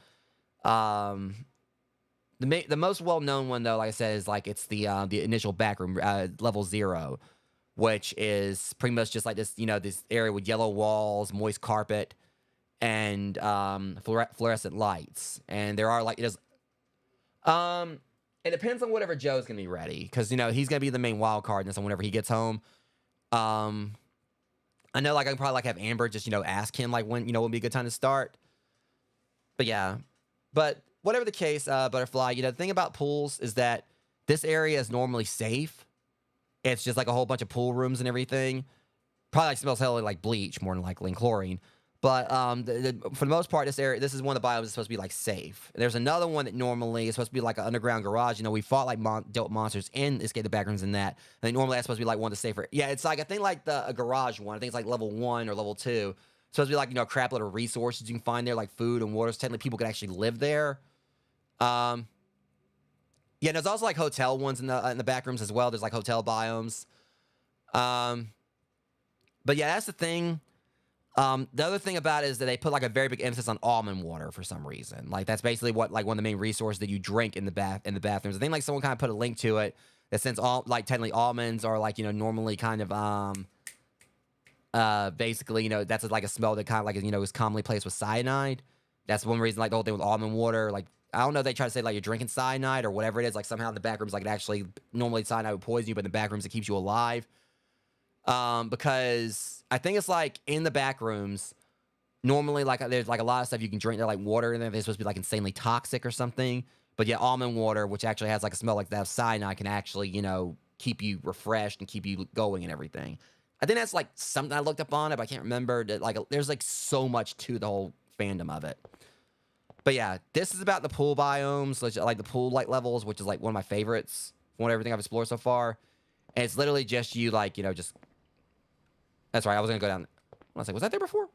The most well-known one, though, like I said, is like it's the initial backroom, level 0, which is pretty much just like this, this area with yellow walls, moist carpet, and fluorescent lights. And there are like it depends on whatever Joe's gonna be ready, because he's gonna be the main wild card in this one whenever he gets home. I know, like, I can probably like have Amber just ask him like when would be a good time to start. But yeah, whatever the case, Butterfly, the thing about pools is that this area is normally safe. It's just like a whole bunch of pool rooms and everything. Probably like smells hella like bleach more than likely, and chlorine. But for the most part, this area, this is one of the biomes that's supposed to be like safe. There's another one that normally is supposed to be like an underground garage. You know, we fought like dealt monsters in Escape the Backrooms in that. And normally that's supposed to be like one of the safer. Yeah, it's like I think like a garage one. I think it's like level 1 or level 2. It's supposed to be like, you know, a crap load of resources you can find there, like food and water. So technically people could actually live there. Yeah, there's also like hotel ones in the backrooms as well. There's like hotel biomes. But yeah, that's the thing. The other thing about it is that they put like a very big emphasis on almond water for some reason. Like that's basically what like one of the main resources that you drink in the bathrooms. I think like someone kind of put a link to it that since like technically almonds are like, you know, normally kind of basically, you know, that's like a smell that kind of like, you know, is commonly placed with cyanide. That's one reason like the whole thing with almond water. Like I don't know if they try to say like you're drinking cyanide or whatever it is. Like somehow in the backrooms like it actually normally cyanide would poison you, but in the backrooms it keeps you alive. Because I think it's like in the back rooms, normally like there's like a lot of stuff you can drink. They're like water in there. They're supposed to be like insanely toxic or something. But yeah, almond water, which actually has like a smell like that of cyanide, can actually, you know, keep you refreshed and keep you going and everything. I think that's like something I looked up on it, but I can't remember. That like there's like so much to the whole fandom of it. But yeah, this is about the pool biomes, like the pool light levels, which is like one of my favorites from everything I've explored so far. And it's literally just you like, you know, just... That's right, I was going to go down... I was like, was that there before?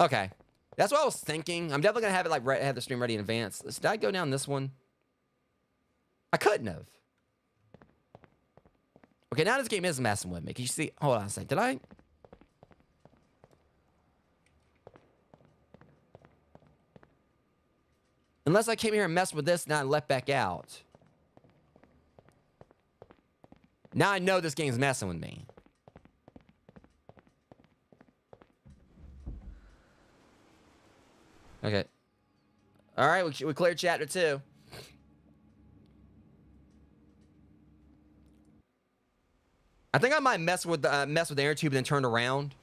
Okay. That's what I was thinking. I'm definitely going to have it, like, have the stream ready in advance. Did I go down this one? I couldn't have. Okay, now this game is messing with me. Can you see? Hold on a second. Did I... Unless I came here and messed with this and I left back out. Now I know this game's messing with me. Okay. Alright, we cleared chapter 2. I think I might mess with the air tube and then turn around.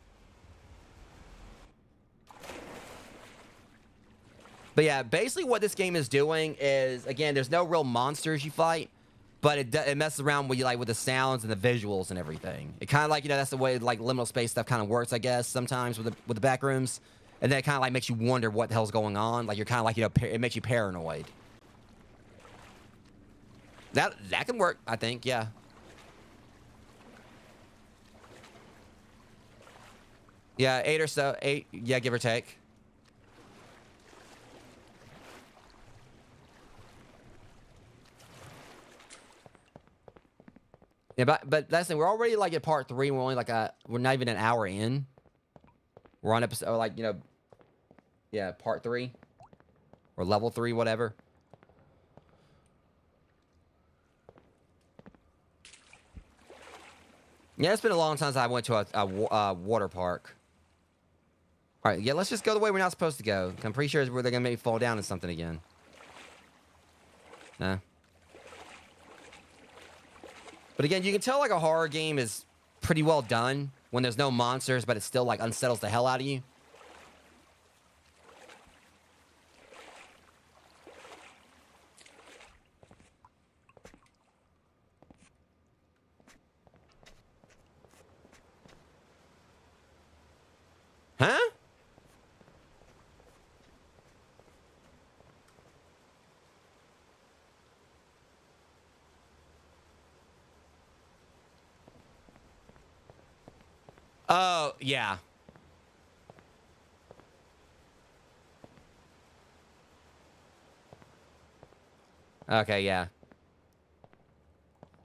But yeah, basically what this game is doing is, again, there's no real monsters you fight, but it messes around with you, like with the sounds and the visuals and everything. It kind of like, you know, that's the way like liminal space stuff kind of works, I guess, sometimes with the back rooms. And then it kind of like makes you wonder what the hell's going on. Like you're kind of like, you know, it makes you paranoid. That can work, I think, yeah. Yeah, 8 or so, 8, yeah, give or take. Yeah, but that's the thing. We're already like at part 3. We're only like we're not even an hour in. We're on episode like, you know, yeah, part 3 or level 3, whatever. Yeah, it's been a long time since I went to a water park. All right, yeah, let's just go the way we're not supposed to go. I'm pretty sure it's where they're gonna make me fall down in something again. Nah. But again, you can tell like a horror game is pretty well done when there's no monsters, but it still like unsettles the hell out of you. Huh? Oh, yeah. Okay, yeah.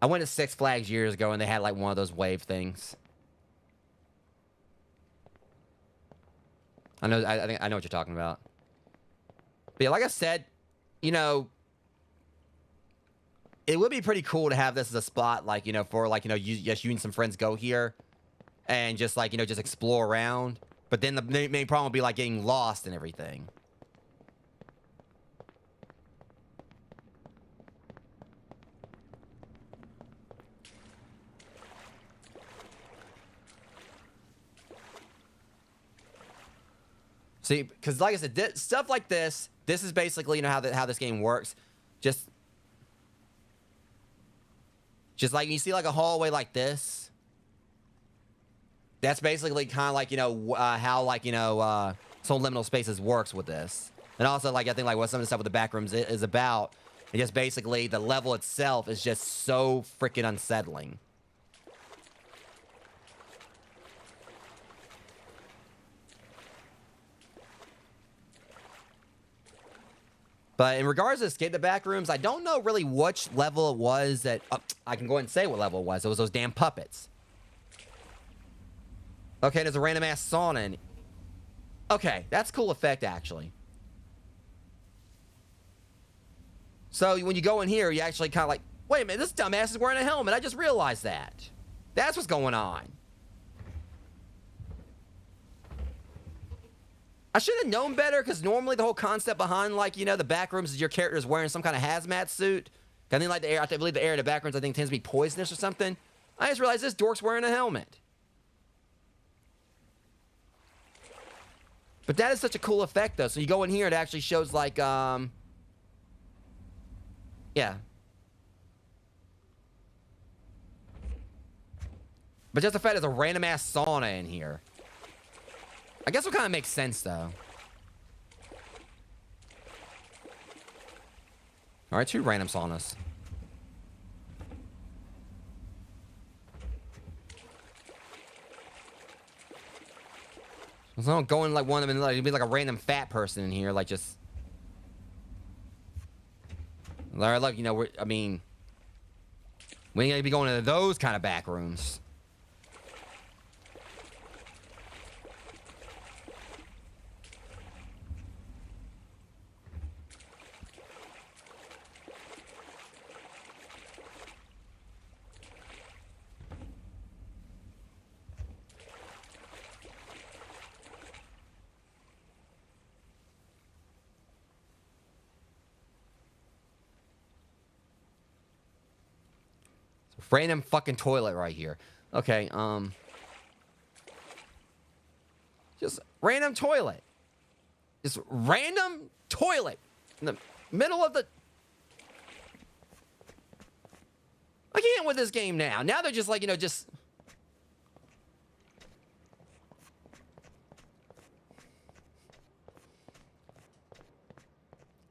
I went to Six Flags years ago and they had like one of those wave things. I know, I think I know what you're talking about. But yeah, like I said, you know, it would be pretty cool to have this as a spot, like, you know, for like, you know, you and some friends go here and just like, you know, just explore around. But then the main problem would be like getting lost and everything. See, because like I said, stuff like this is basically, you know, how this game works. Just like you see like a hallway like this. That's basically kind of like, how, like, so liminal spaces works with this. And also, like, I think, like, what some of the stuff with the backrooms is about, and just basically the level itself is just so freaking unsettling. But in regards to escape the backrooms, I don't know really which level it was that... I can go ahead and say what level it was. It was those damn puppets. Okay, there's a random-ass sauna in... Okay, that's a cool effect, actually. So, when you go in here, you actually kind of like... Wait a minute, this dumbass is wearing a helmet. I just realized that. That's what's going on. I should have known better, because normally the whole concept behind, like, the backrooms is your character is wearing some kind of hazmat suit. I think, like, I believe the air in the backrooms, I think, tends to be poisonous or something. I just realized this dork's wearing a helmet. But that is such a cool effect, though. So you go in here, it actually shows, like, yeah. But just the fact there's a random-ass sauna in here. I guess it kind of makes sense, though. All right, 2 random saunas. So I don't go in like one of them and like, it'd be like a random fat person in here, like just... Look, I mean... We ain't gonna be going into those kind of back rooms. Random fucking toilet right here. Okay, just random toilet. Just random toilet in the middle of the... I can't with this game now. Now they're just like, just...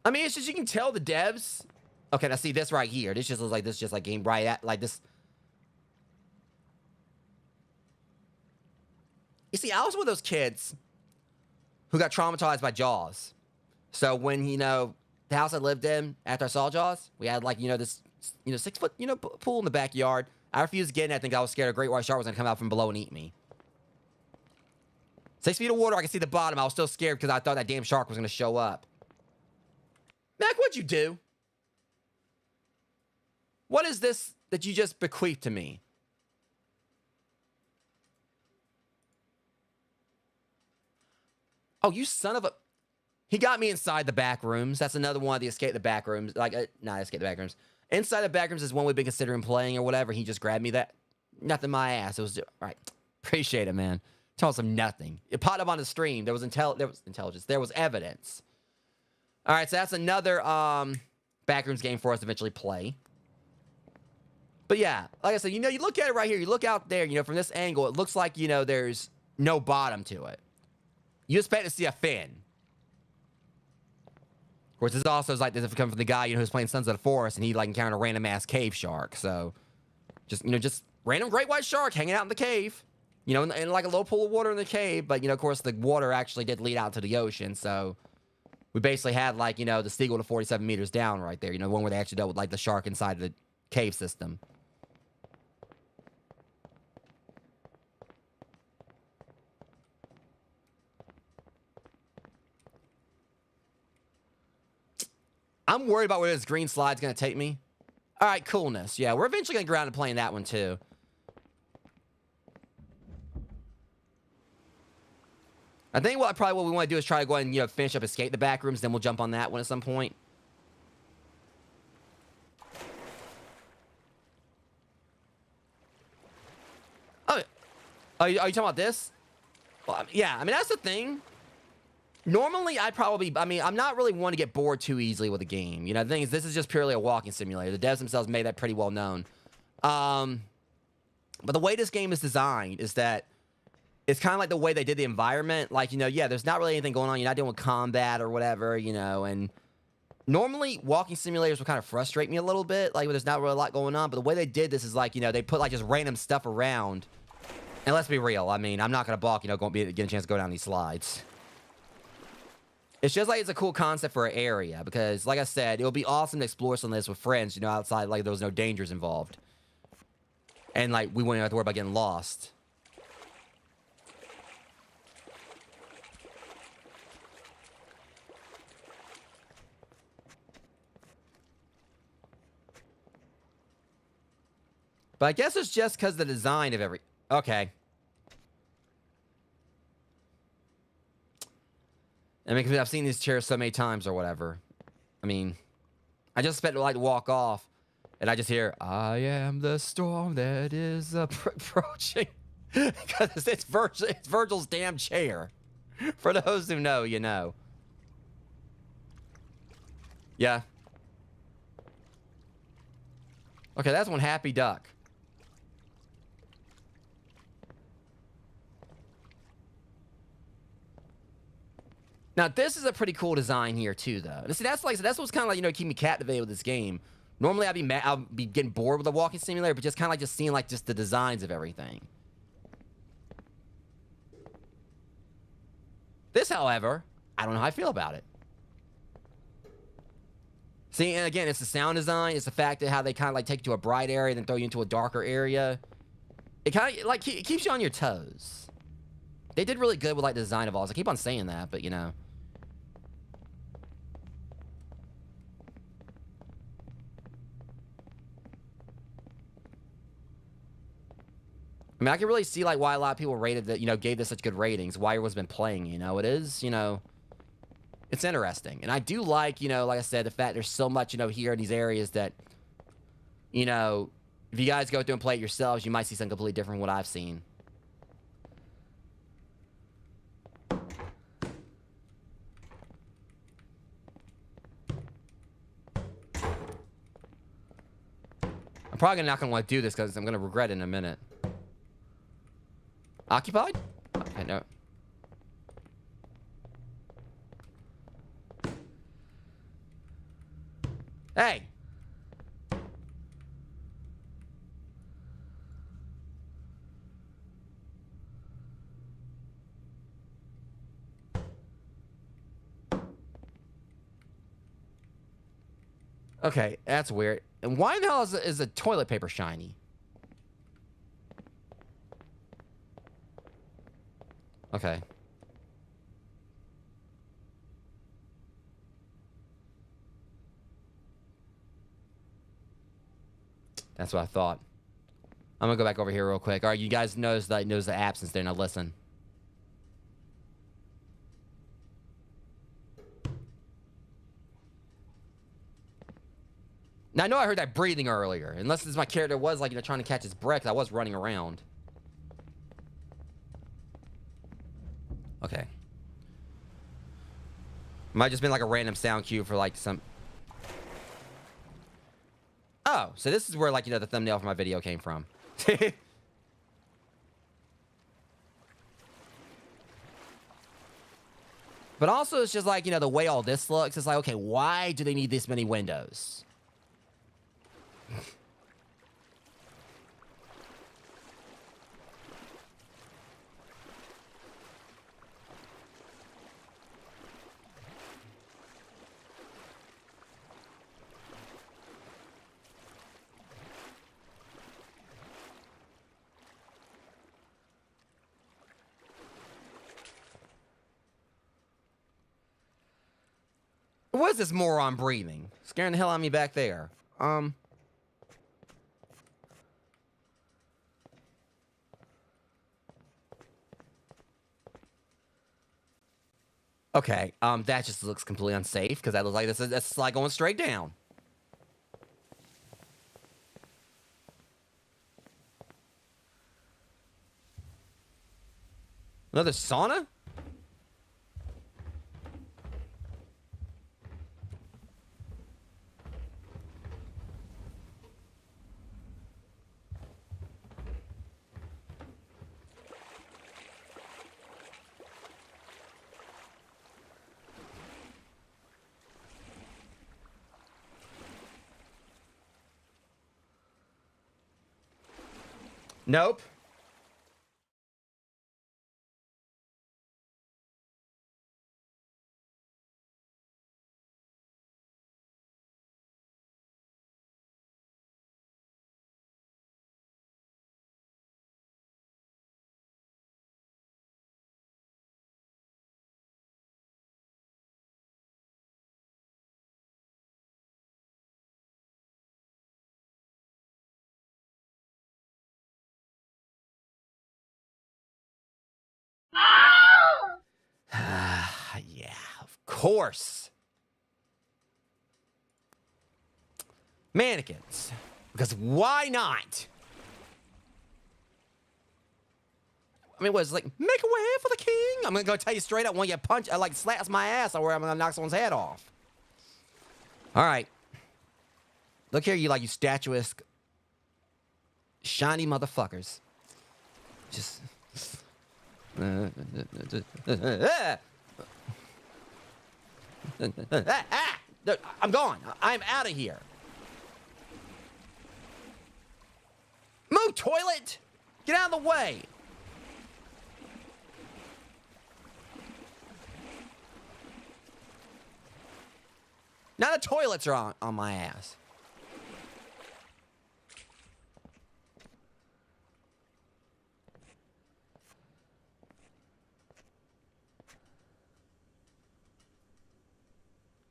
I mean, it's just, you can tell the devs... Okay, now see this right here. This just looks like this, just like game right at, like this... You see, I was one of those kids who got traumatized by Jaws. So when, the house I lived in after I saw Jaws, we had like, this, 6-foot, pool in the backyard. I refused to get in. I think I was scared a great white shark was going to come out from below and eat me. 6 feet of water, I could see the bottom. I was still scared because I thought that damn shark was going to show up. Mac, what'd you do? What is this that you just bequeathed to me? Oh, you son of a... He got me inside the back rooms. That's another one of the escape the back rooms. Like, not escape the back rooms. Inside the back rooms is one we've been considering playing or whatever. He just grabbed me that. Nothing my ass. It was... Right. Appreciate it, man. Tell us some nothing. It popped up on the stream. There was intelligence. There was evidence. All right, so that's another backrooms game for us to eventually play. But yeah, like I said, you look at it right here. You look out there, from this angle, it looks like, there's no bottom to it. You expect to see a fin. Of course, this also is like this coming from the guy, who's playing Sons of the Forest, and he like encountered a random ass cave shark. So, just random great white shark hanging out in the cave, in like a little pool of water in the cave. But of course, the water actually did lead out to the ocean. So, we basically had like the Seagull to 47 meters down right there. The one where they actually dealt with like the shark inside of the cave system. I'm worried about where this green slide's going to take me. All right, coolness. Yeah, we're eventually going to get around to playing that one, too. I think what we want to do is try to go ahead and, finish up Escape the Backrooms, then we'll jump on that one at some point. Oh, are you talking about this? Well, yeah, I mean, that's the thing. Normally, I'm not really one to get bored too easily with a game. The thing is, this is just purely a walking simulator. The devs themselves made that pretty well known. But the way this game is designed is that it's kind of like the way they did the environment. Like, yeah, there's not really anything going on. You're not dealing with combat or whatever, and normally walking simulators will kind of frustrate me a little bit, like, when there's not really a lot going on. But the way they did this is like, they put like just random stuff around. And let's be real. I mean, I'm not going to balk, getting a chance to go down these slides. It's just like it's a cool concept for an area because, like I said, it would be awesome to explore some of this with friends, outside, like, there was no dangers involved. And, like, we wouldn't have to worry about getting lost. But I guess it's just because the design of every... Okay. I mean, because I've seen these chairs so many times or whatever. I mean, I just expect to, like, walk off, and I just hear, I am the storm that is approaching. Because it's Virgil's damn chair. For those who know, you know. Yeah. Okay, that's one happy duck. Now, this is a pretty cool design here, too, though. See, that's what's kind of like, keep me captivated with this game. Normally, I'll be getting bored with a walking simulator, but just kind of like just seeing, like, just the designs of everything. This, however, I don't know how I feel about it. See, and again, it's the sound design. It's the fact that how they kind of, like, take you to a bright area, then throw you into a darker area. It kind of, like, it keeps you on your toes. They did really good with, like, the design of all this. I keep on saying that, but, I mean, I can really see, like, why a lot of people rated that, gave this such good ratings. Why everyone's been playing, it is, it's interesting. And I do like, like I said, the fact there's so much, here in these areas that, if you guys go through and play it yourselves, you might see something completely different from what I've seen. I'm probably not going to want to do this because I'm going to regret it in a minute. Occupied? Okay, no. Hey! Okay, that's weird. And why in the hell is the toilet paper shiny? Okay. That's what I thought. I'm gonna go back over here real quick. All right, you guys knows the absence there. Now listen. Now I know I heard that breathing earlier. Unless this my character was like trying to catch his breath. I was running around. Okay. Might just been like a random sound cue for like some... Oh, so this is where like, the thumbnail for my video came from. But also it's just like, the way all this looks, it's like, okay, why do they need this many windows? What is this moron breathing? Scaring the hell out of me back there. Okay, that just looks completely unsafe, because that looks like that's like going straight down. Another sauna? Nope. Yeah, of course. Mannequins. Because why not? I mean, what is it like, make a way for the king? I'm gonna go tell you straight up, when you punch, like, slaps my ass, or I'm gonna knock someone's head off. All right. Look here, you, like, you statuesque, shiny motherfuckers. Just. I'm gone. I'm out of here. Move, toilet! Get out of the way! Now the toilets are on my ass.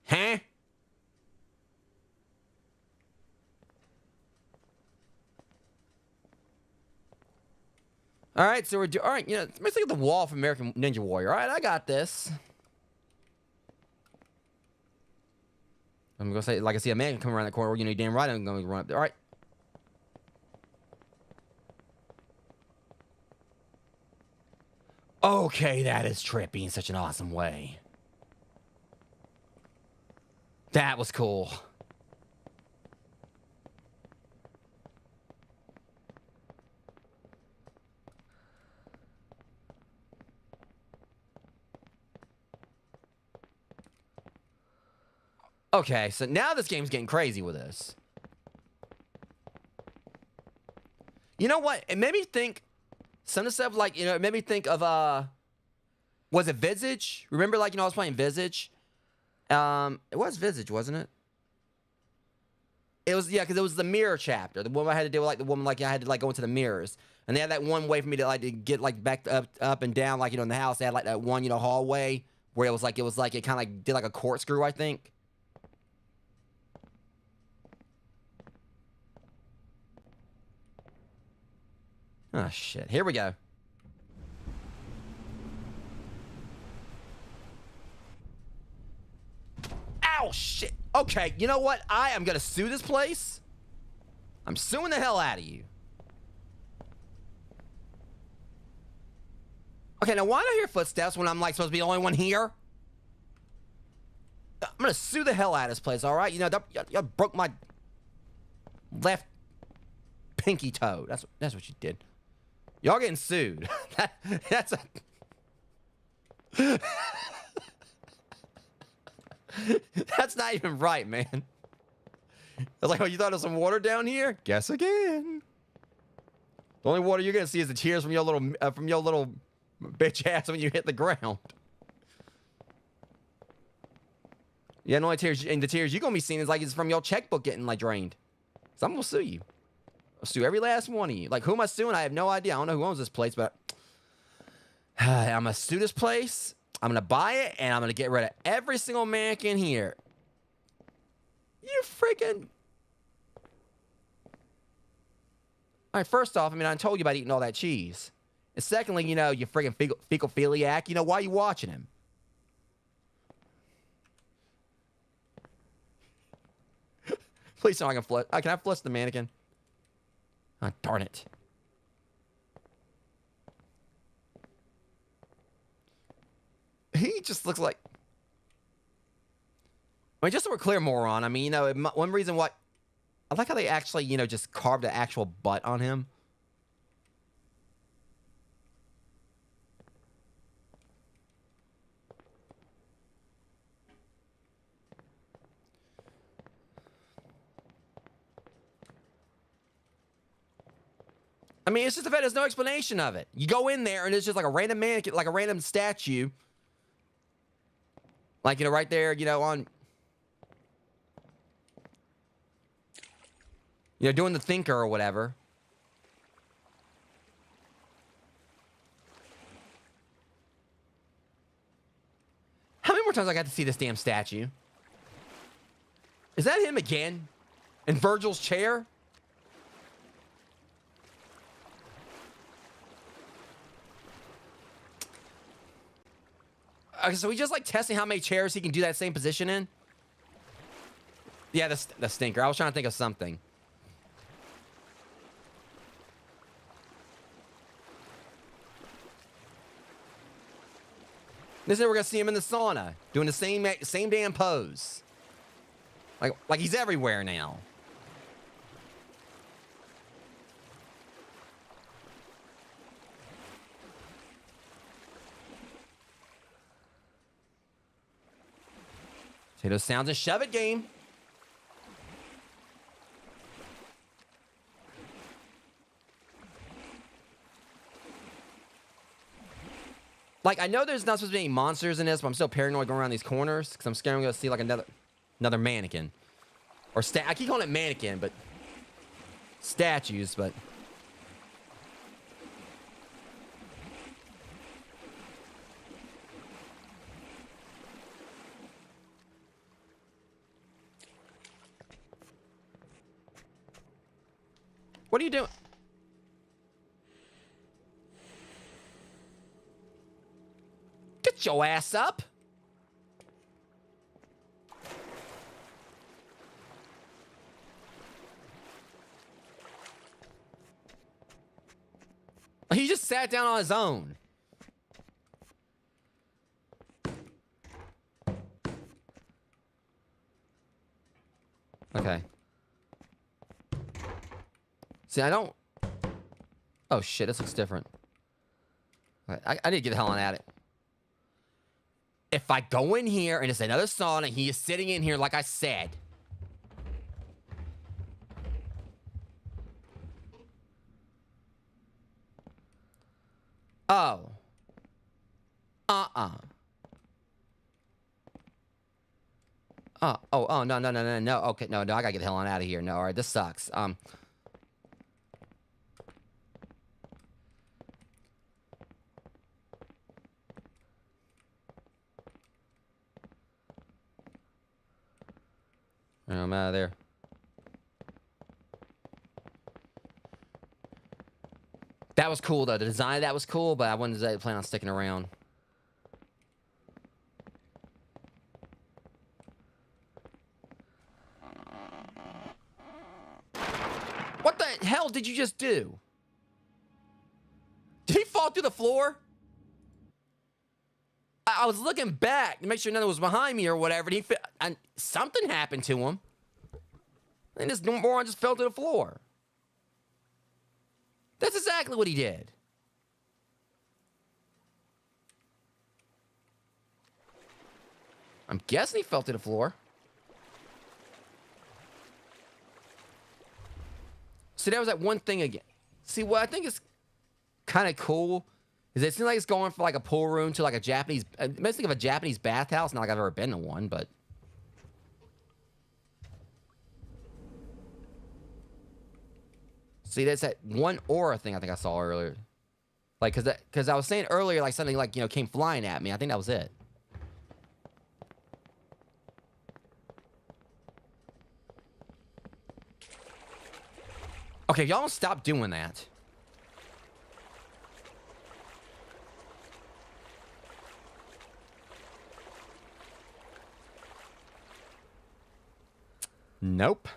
Huh? All right, so we're all right. You know, let's look at the wall from American Ninja Warrior. All right, I got this. I'm gonna say, like, I see a man come around the corner. You know, damn right, I'm gonna run up there. All right. Okay, that is trippy in such an awesome way. That was cool. Okay, so now this game's getting crazy with this. You know what? It made me think some of the stuff, like, you know, it made me think of, was it Visage? Remember, like, you know, I was playing Visage? It was Visage, wasn't it? It was, yeah, because it was the mirror chapter. The one I had to deal with, like, the woman, like, I had to, like, go into the mirrors. And they had that one way for me to, like, to get, like, back up and down, like, you know, in the house. They had, like, that one, you know, hallway where it was, like, it kind of, like, did, like, a corkscrew, I think. Oh, shit. Here we go. Ow, shit. Okay, you know what? I am gonna sue this place. I'm suing the hell out of you. Okay, now why do I hear footsteps when I'm, like, supposed to be the only one here? I'm gonna sue the hell out of this place, all right? You know, you broke my left pinky toe. That's what you did. Y'all getting sued. That's a... That's not even right, man. I was like, oh, you thought there was some water down here? Guess again. The only water you're gonna see is the tears from your little bitch ass when you hit the ground. Yeah, the only tears, and the tears you're gonna be seeing is, like, it's from your checkbook getting, like, drained. So I'm gonna sue you. I'll sue every last one of you. Like, who am I suing? I have no idea. I don't know who owns this place, but I'm gonna sue this place. I'm gonna buy it, and I'm gonna get rid of every single mannequin here. You freaking... All right, first off, I mean, I told you about eating all that cheese. And secondly, you know, you freaking fecal-philiac, you know, why are you watching him? Please tell me I can flush. Can I flush the mannequin? Oh, darn it. He just looks like... I mean, just so we're clear, moron, I mean, you know, one reason why... I like how they actually, you know, just carved an actual butt on him. I mean, it's just the fact there's no explanation of it. You go in there and it's just like a random mannequin, like a random statue. Like, you know, right there, you know, on... You know, doing the thinker or whatever. How many more times I got to see this damn statue? Is that him again? In Virgil's chair? Okay, so he's just like testing how many chairs he can do that same position in? Yeah, the stinker. I was trying to think of something. This is we're gonna see him in the sauna doing the same damn pose. Like he's everywhere now. Say those sounds and shove it, game. Like, I know there's not supposed to be any monsters in this, but I'm still paranoid going around these corners because I'm scared I'm going to see, like, another mannequin. Or I keep calling it mannequin, but... statues, but... What are you doing? Get your ass up. He just sat down on his own. Okay. See, I don't... Oh, shit, this looks different. Okay, I need to get the hell on at it. If I go in here and it's another sauna, he is sitting in here like I said. Oh. Oh, no. Okay, no, I gotta get the hell on out of here. No, all right, this sucks. I'm out of there. That was cool, though. The design of that was cool, but I wasn't planning on sticking around. What the hell did you just do? Did he fall through the floor? I was looking back to make sure nothing was behind me or whatever, and something happened to him. And this moron just fell to the floor. That's exactly what he did. I'm guessing he fell to the floor. See, that was that one thing again. See, what I think is kind of cool is it seems like it's going from like a pool room to like a Japanese... It makes me think of a Japanese bathhouse. Not like I've ever been to one, but... See, that's that one aura thing I think I saw earlier. Like, because I was saying earlier, like, something like, you know, came flying at me. I think that was it. Okay, y'all don't stop doing that. Nope.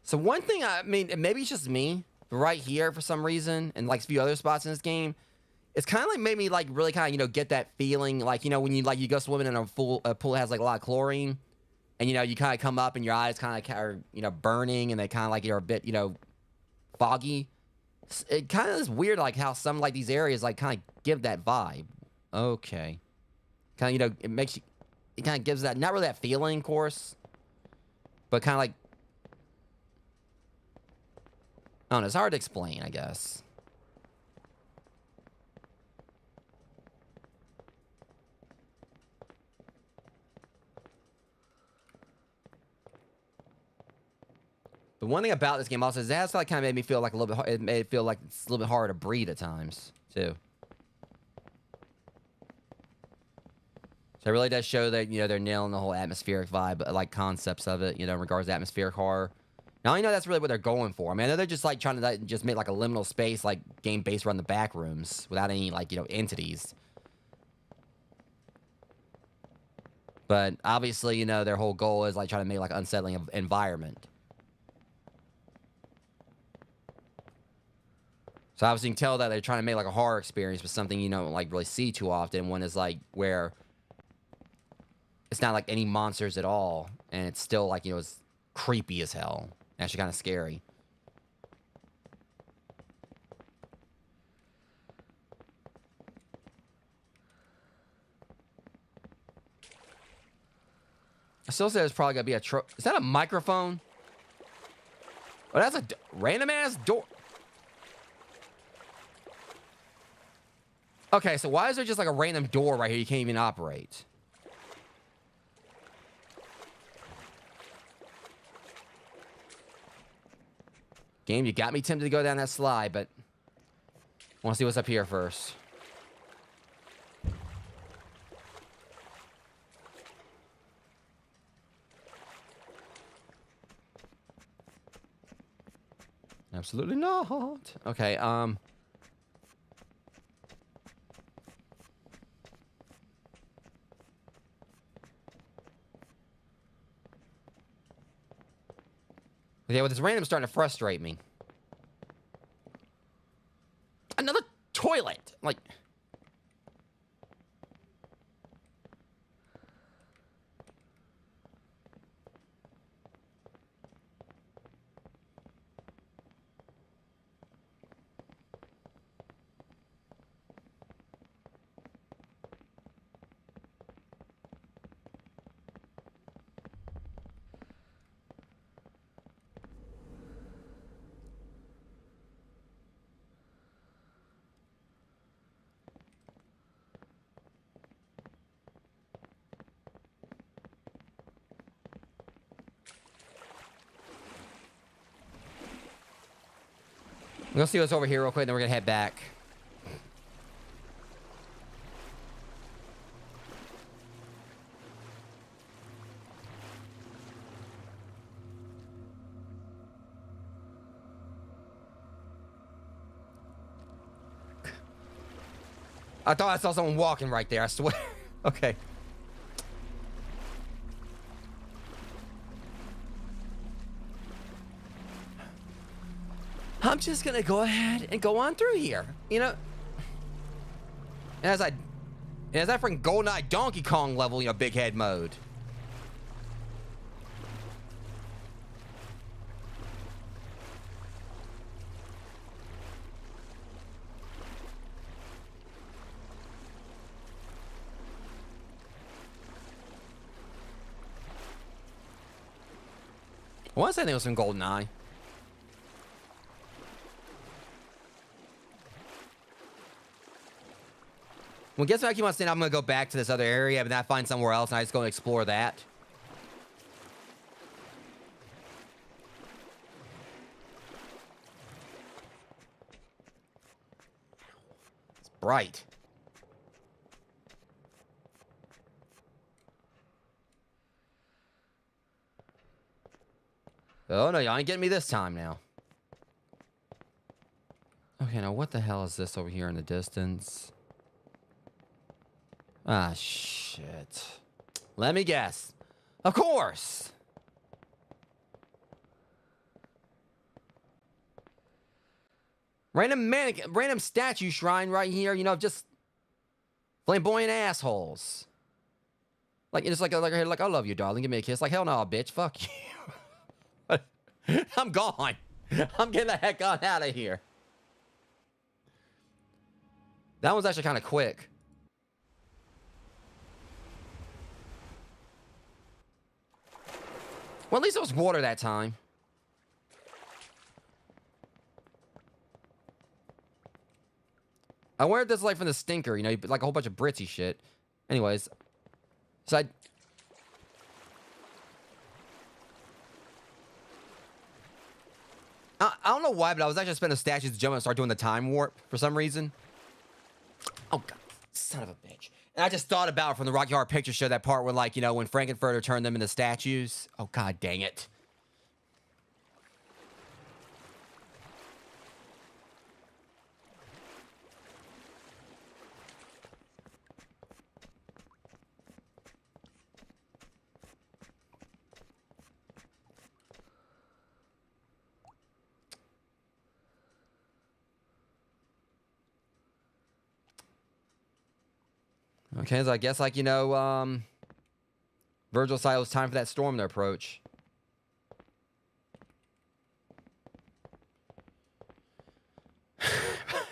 So one thing, I mean, maybe it's just me, but right here for some reason, and like a few other spots in this game, It's kind of like made me like really kind of get that feeling like when you go swimming in a pool that has like a lot of chlorine, and you kind of come up and your eyes kind of are burning and they kind of like are a bit foggy. It kind of is weird like how some like these areas like kind of give that vibe. Okay, kind of it kind of gives that, not really that feeling, of course, but kind of like, I don't know, it's hard to explain, I guess. The one thing about this game also is it has like kind of made me feel like a little bit. It made it feel like it's a little bit harder to breathe at times too. So it really does show that they're nailing the whole atmospheric vibe, like concepts of it. In regards to atmospheric horror. Now I know that's really what they're going for. I mean, I know they're just like trying to just make like a liminal space, like game based around the back rooms without any like entities. But obviously, their whole goal is like trying to make like an unsettling environment. So obviously you can tell that they're trying to make like a horror experience with something you don't like really see too often. One is like where it's not like any monsters at all, and it's still like it's creepy as hell. Actually kind of scary. I still say there's probably gonna be is that a microphone? Oh, that's a random ass door. Okay, so why is there just like a random door right here you can't even operate? Game, you got me tempted to go down that slide, but I want to see what's up here first. Absolutely not. Okay, yeah, well, this random starting to frustrate me. Another toilet! Like... We'll see what's over here real quick, then we're gonna head back. I thought I saw someone walking right there, I swear. Okay. I'm just gonna go ahead and go on through here. As I freaking GoldenEye Donkey Kong level, big head mode. I want to say there was some GoldenEye. Well, guess what I keep on saying? I'm going to go back to this other area, but then I find somewhere else, and I just go and explore that. It's bright. Oh, no, y'all ain't getting me this time now. Okay, now what the hell is this over here in the distance? Ah, shit. Let me guess. Of course! Random mannequin, random statue shrine right here, you know, just flamboyant assholes. Like, it's like, I love you, darling. Give me a kiss. Like, hell no, bitch. Fuck you. I'm gone. I'm getting the heck on out of here. That was actually kind of quick. Well, at least it was water that time. I wonder if this is like from the stinker, you know, like a whole bunch of Britsy shit. Anyways. So I don't know why, but I was actually spending statues to jump and start doing the time warp for some reason. Oh, God. Son of a bitch. And I just thought about from the Rocky Horror Picture Show that part where, like, you know, when Frankenfurter turned them into statues. Oh, God dang it. Okay, so I guess, like, you know, Virgil decided it was time for that storm to approach. I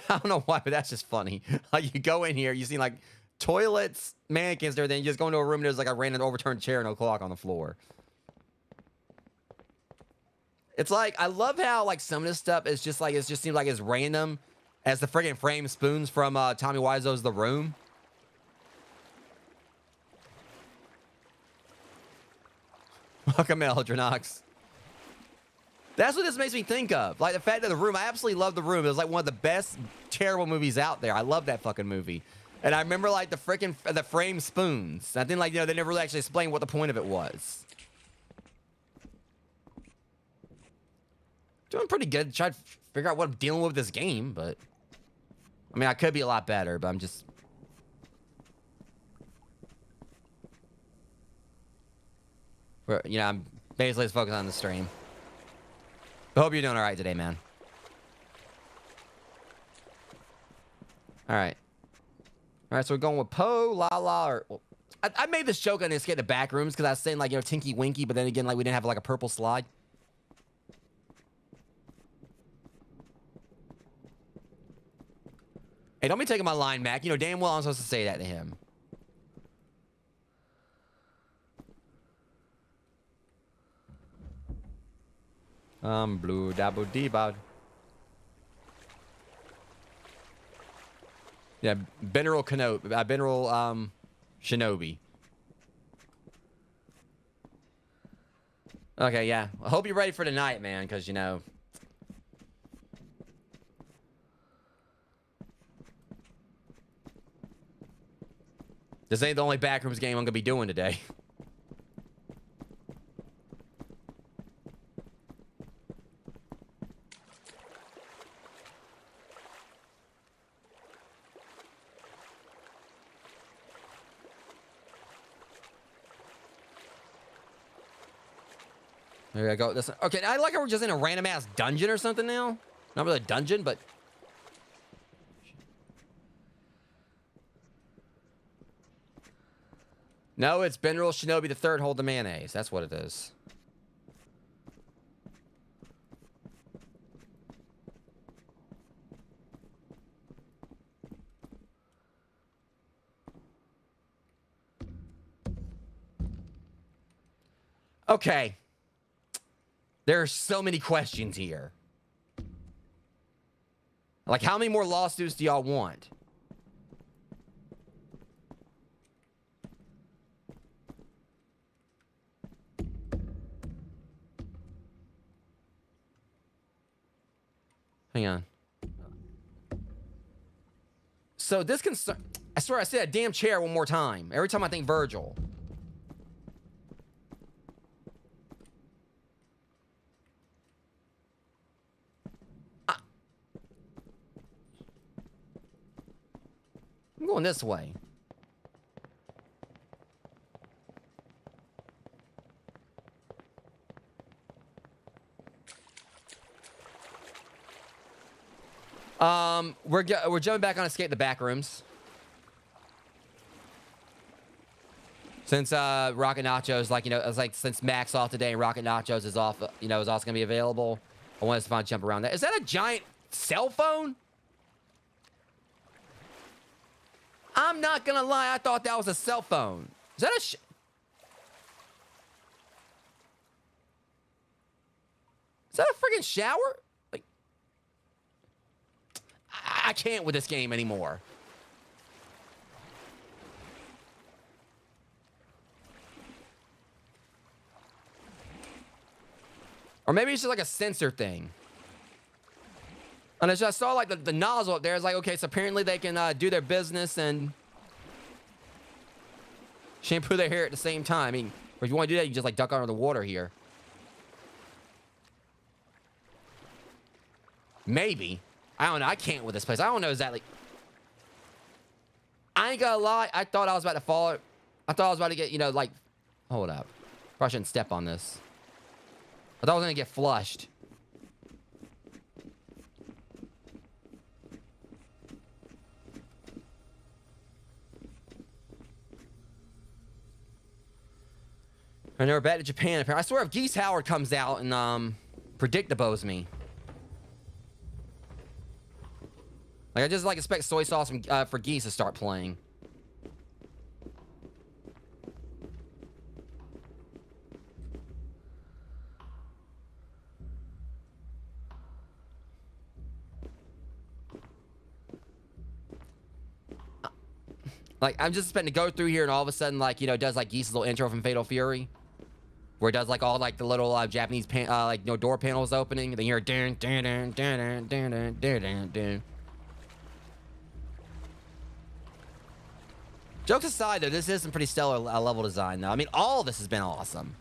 don't know why, but that's just funny. Like, you go in here, you see, like, toilets, mannequins, and everything. You just go into a room, and there's, like, a random overturned chair and a clock on the floor. It's like, I love how, like, some of this stuff is just, like, it just seems like it's random as the friggin' frame spoons from Tommy Wiseau's The Room. Welcome, Eldrinox. That's what this makes me think of. Like, the fact that The Room, I absolutely love The Room. It was, like, one of the best terrible movies out there. I love that fucking movie. And I remember, like, the frame spoons. I think, like, you know, they never really actually explained what the point of it was. Doing pretty good. Tried to figure out what I'm dealing with this game, but... I mean, I could be a lot better, but I'm just... You know, I'm basically just focused on the stream. I hope you're doing alright today, man. Alright. Alright, so we're going with Poe, Lala, or... Well, I made this joke on Escape the Backrooms because I was saying, like, you know, Tinky Winky, but then again, like, we didn't have, like, a purple slide. Hey, don't be taking my line, Mac. You know damn well I'm supposed to say that to him. Blue dabble dee bod. Yeah, Binaural Shinobi. Okay, yeah. I hope you're ready for tonight, man, because, you know... This ain't the only Backrooms game I'm gonna be doing today. There we go. This, okay, I like how we're just in a random ass dungeon or something now. Not really a dungeon, but... No, it's Binaural Shinobi the Third Hold the Mayonnaise. That's what it is. Okay. There are so many questions here. Like, how many more lawsuits do y'all want? Hang on. So this concern... I swear I said that damn chair one more time. Every time I think Virgil. I'm going this way. We're jumping back on Escape the Backrooms. Since Rocket Nachos, like, you know, it's like since Mac's off today and Rocket Nachos is off, you know, is also gonna be available. I wanted to find jump around that. Is that a giant cell phone? I'm not gonna lie, I thought that was a cell phone. Is that a is that a freaking shower? Like, I can't with this game anymore. Or maybe it's just like a sensor thing. And I saw like the nozzle up there. It's like, okay, so apparently they can do their business and shampoo their hair at the same time. I mean, or if you want to do that, you just like duck under the water here. Maybe. I don't know. I can't with this place. I don't know exactly. I ain't gonna lie. I thought I was about to fall. I thought I was about to get, you know, like... Hold up. Probably shouldn't step on this. I thought I was gonna get flushed. I never back to Japan. I swear if Geese Howard comes out and predictabos me. Like I just like expect soy sauce from, for Geese to start playing. Like I'm just expecting to go through here and all of a sudden, like, you know, it does like Geese's little intro from Fatal Fury. Where it does like all like the little Japanese like, you know, door panels opening. Then you hear dun dun dun dun dun dun dun dun dun. Jokes aside, though, this is some pretty stellar level design, though. I mean, all of this has been awesome.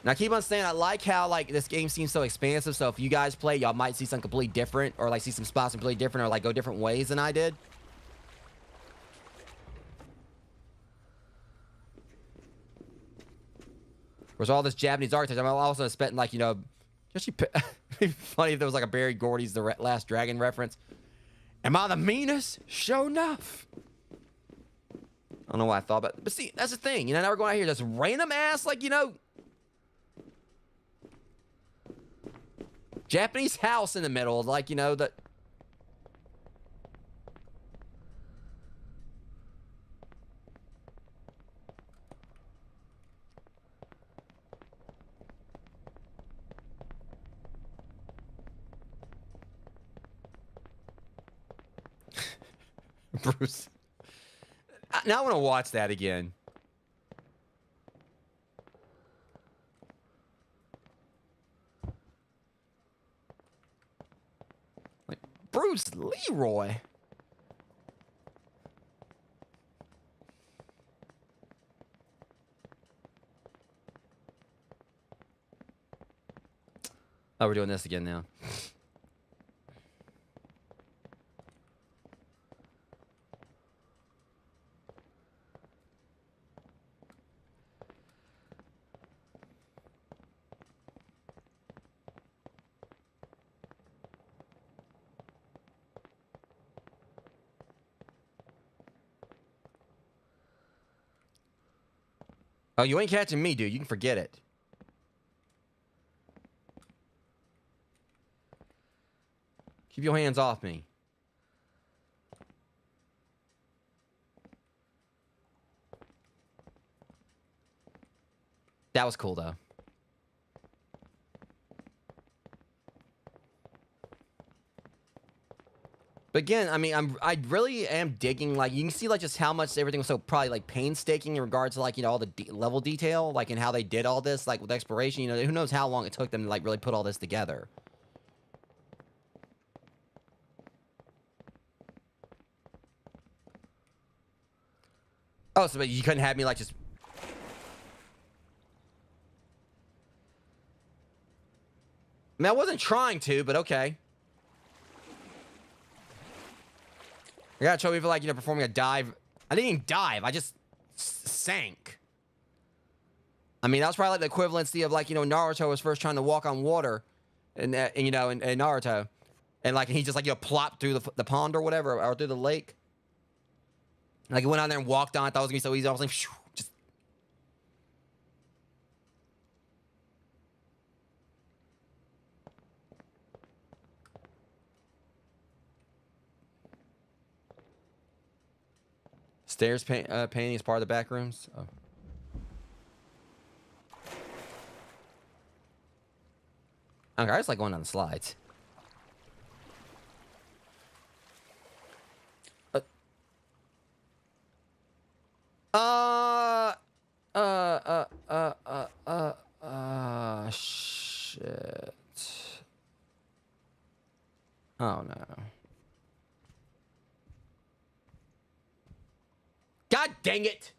And I keep on saying I like how like this game seems so expansive. So if you guys play, y'all might see something completely different, or like see some spots completely different, or like go different ways than I did. Whereas all this Japanese architecture, I'm also expecting, like, you know, just it'd be funny if there was like a Barry Gordy's The Last Dragon reference. Am I the meanest? Sure enough. I don't know why I thought about it. But see, that's the thing. You know, now we're going out here, just random ass, like, you know, Japanese house in the middle, like, you know, that. Bruce. Now I want to watch that again. Like, Bruce Leroy. Oh, we're doing this again now. Oh, you ain't catching me, dude. You can forget it. Keep your hands off me. That was cool, though. But again, I mean, I really am digging, like, you can see, like, just how much everything was so probably, like, painstaking in regards to, like, you know, all the level detail, like, and how they did all this, like, with exploration. You know, who knows how long it took them to, like, really put all this together. Oh, so but you couldn't have me, like, just... I mean, I wasn't trying to, but okay. I gotta show me for, like, you know, performing a dive. I didn't even dive. I just sank. I mean, that was probably like the equivalency of, like, you know, Naruto was first trying to walk on water, and you know, in Naruto. And like he just like plopped through the pond or whatever, or through the lake. Like he went on there and walked on. I thought it was gonna be so easy. I was like, phew, just. Stairs painting is part of the back rooms. Oh. Okay, I just like going down the slides. Shit. Oh no. God dang it!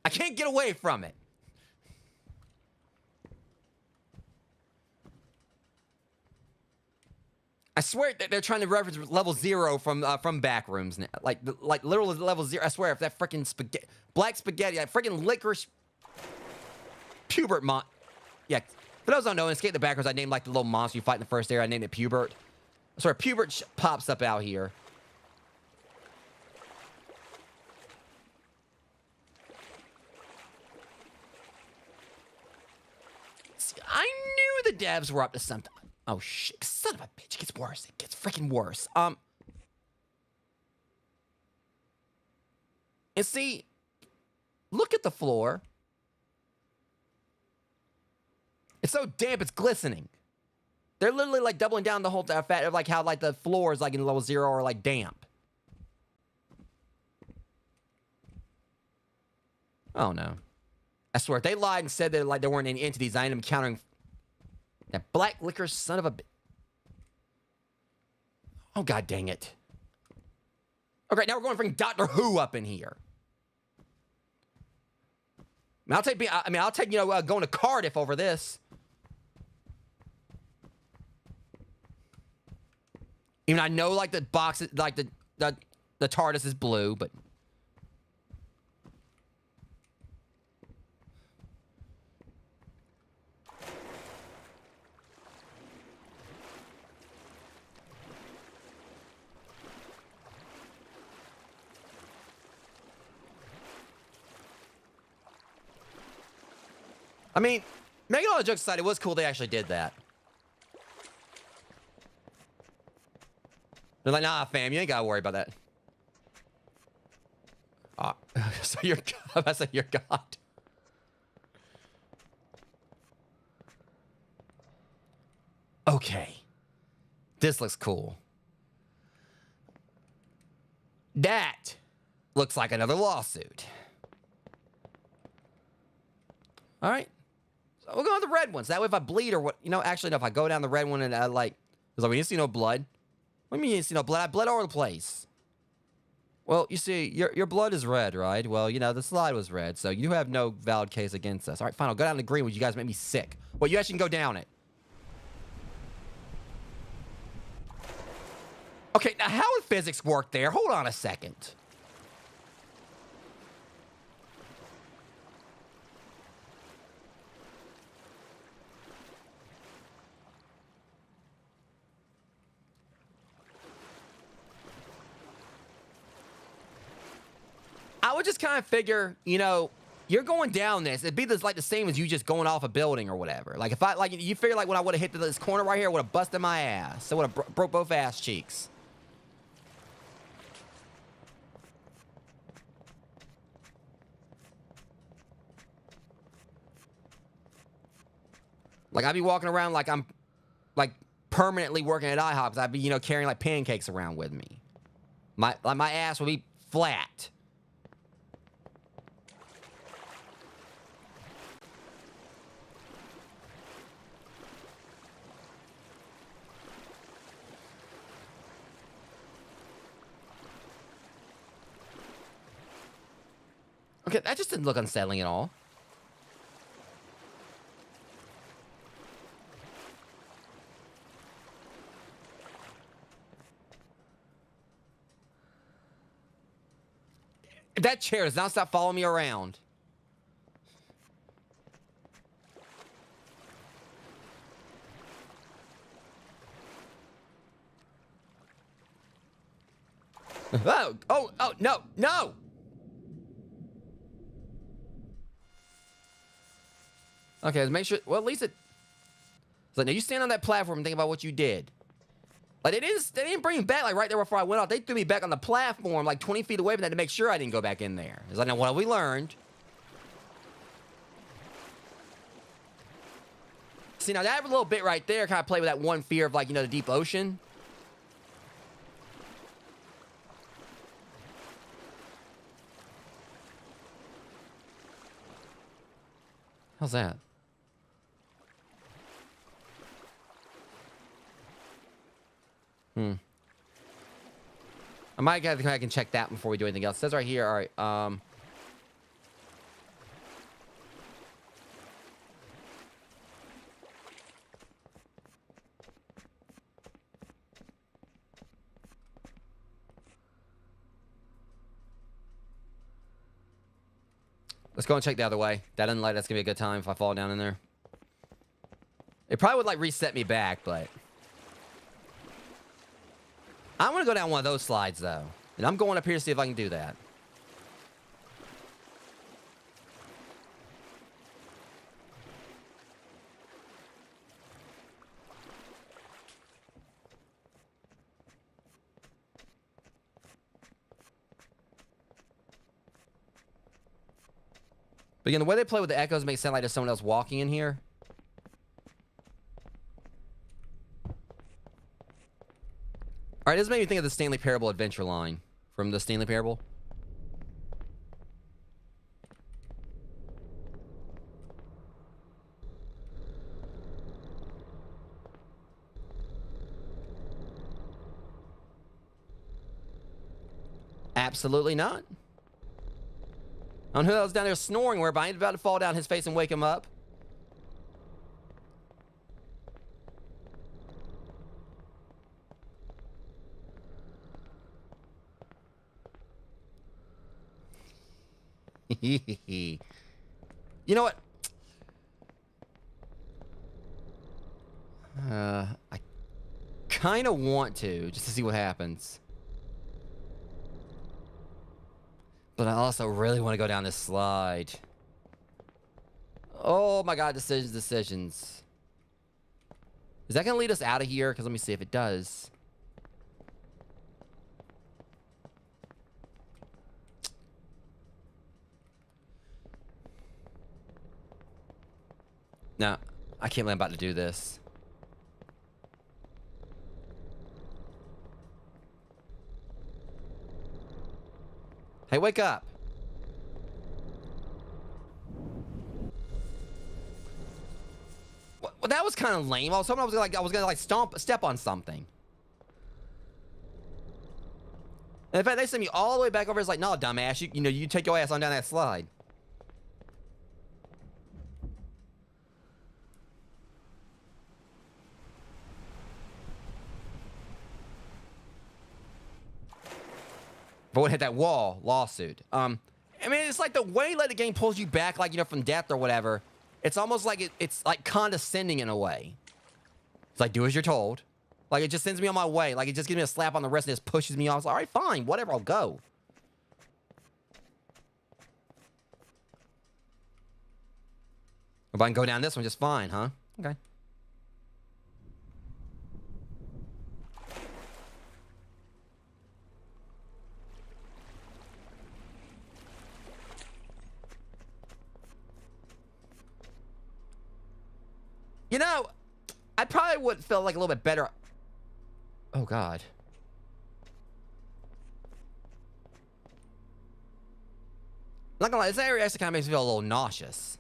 I can't get away from it. I swear that they're trying to reference level 0 from backrooms now. Like literally level 0. I swear if that freaking black spaghetti, that freaking licorice pubert yeah. For those who don't know, in Escape the Backrooms, I named like the little monster you fight in the first area. I named it Pubert. Sorry, Pubert pops up out here. See, I knew the devs were up to something. Oh shit! Son of a bitch! It gets worse. It gets freaking worse. And see, look at the floor. It's so damp, it's glistening. They're literally like doubling down the whole fact of like how like the floor is like in level 0 or like damp. Oh no. I swear, if they lied and said that like there weren't any entities, I ended up encountering that black liquor son of a bitch. Oh god dang it. Okay, now we're going to bring Doctor Who up in here. I'll take going to Cardiff over this. Even I know like the box, like the TARDIS is blue, but I mean, making all the jokes aside, it was cool they actually did that. They're like, nah, fam, you ain't gotta worry about that. So you're God. I said you're God. Okay. This looks cool. That looks like another lawsuit. All right. So we'll go with the red ones. That way if I bleed or what, actually, no, if I go down the red one and I like, it's like, we didn't see no blood. What do you mean you didn't see no blood? I bled all over the place. Well, you see, your blood is red, right? Well, the slide was red, so you have no valid case against us. All right, fine, I'll go down to green, would you guys make me sick? Well, you actually can go down it. Okay, now how would physics work there? Hold on a second. I would just kind of figure, you're going down this. It'd be like the same as you just going off a building or whatever. Like if you figure like when I would have hit this corner right here, I would have busted my ass. I would have broke both ass cheeks. Like I'd be walking around like I'm like permanently working at IHOP. I'd be, carrying like pancakes around with me. My ass would be flat. Okay, that just didn't look unsettling at all. That chair does not stop following me around. Oh, oh, no, no! Okay, let's make sure. Well, at least it. It's like, now you stand on that platform and think about what you did. Like, they didn't bring me back, like, right there before I went off. They threw me back on the platform, like, 20 feet away from that to make sure I didn't go back in there. It's like, now, what have we learned? See, now, that little bit right there kind of played with that one fear of, like, you know, the deep ocean. How's that? I might have to come back and check that before we do anything else. It says right here, all right, let's go and check the other way. That doesn't like that's gonna be a good time if I fall down in there. It probably would like reset me back, but I want to go down one of those slides though, and I'm going up here to see if I can do that. But again, the way they play with the echoes makes it sound like there's someone else walking in here. All right, this made me think of the Stanley Parable adventure line from the Stanley Parable. Absolutely not. I don't know who else down there snoring where, but I ain't about to fall down his face and wake him up. You know what? I kind of want to, just to see what happens. But I also really want to go down this slide. Oh my god, decisions. Is that going to lead us out of here? Because let me see if it does. No, I can't believe I'm about to do this. Hey, wake up. Well, that was kind of lame. I was hoping I was gonna step on something. And in fact, they sent me all the way back over. It's like, no, dumbass, you take your ass on down that slide. But would hit that wall, lawsuit. I mean, it's like the way like the game pulls you back, like, from death or whatever. It's almost like it's like condescending in a way. It's like, do as you're told. Like, it just sends me on my way. Like, it just gives me a slap on the wrist and just pushes me off. It's like, all right, fine, whatever, I'll go. If I can go down this one just fine, huh? Okay. You know, I probably would feel like a little bit better. Oh, God. Not gonna lie, this area actually kind of makes me feel a little nauseous.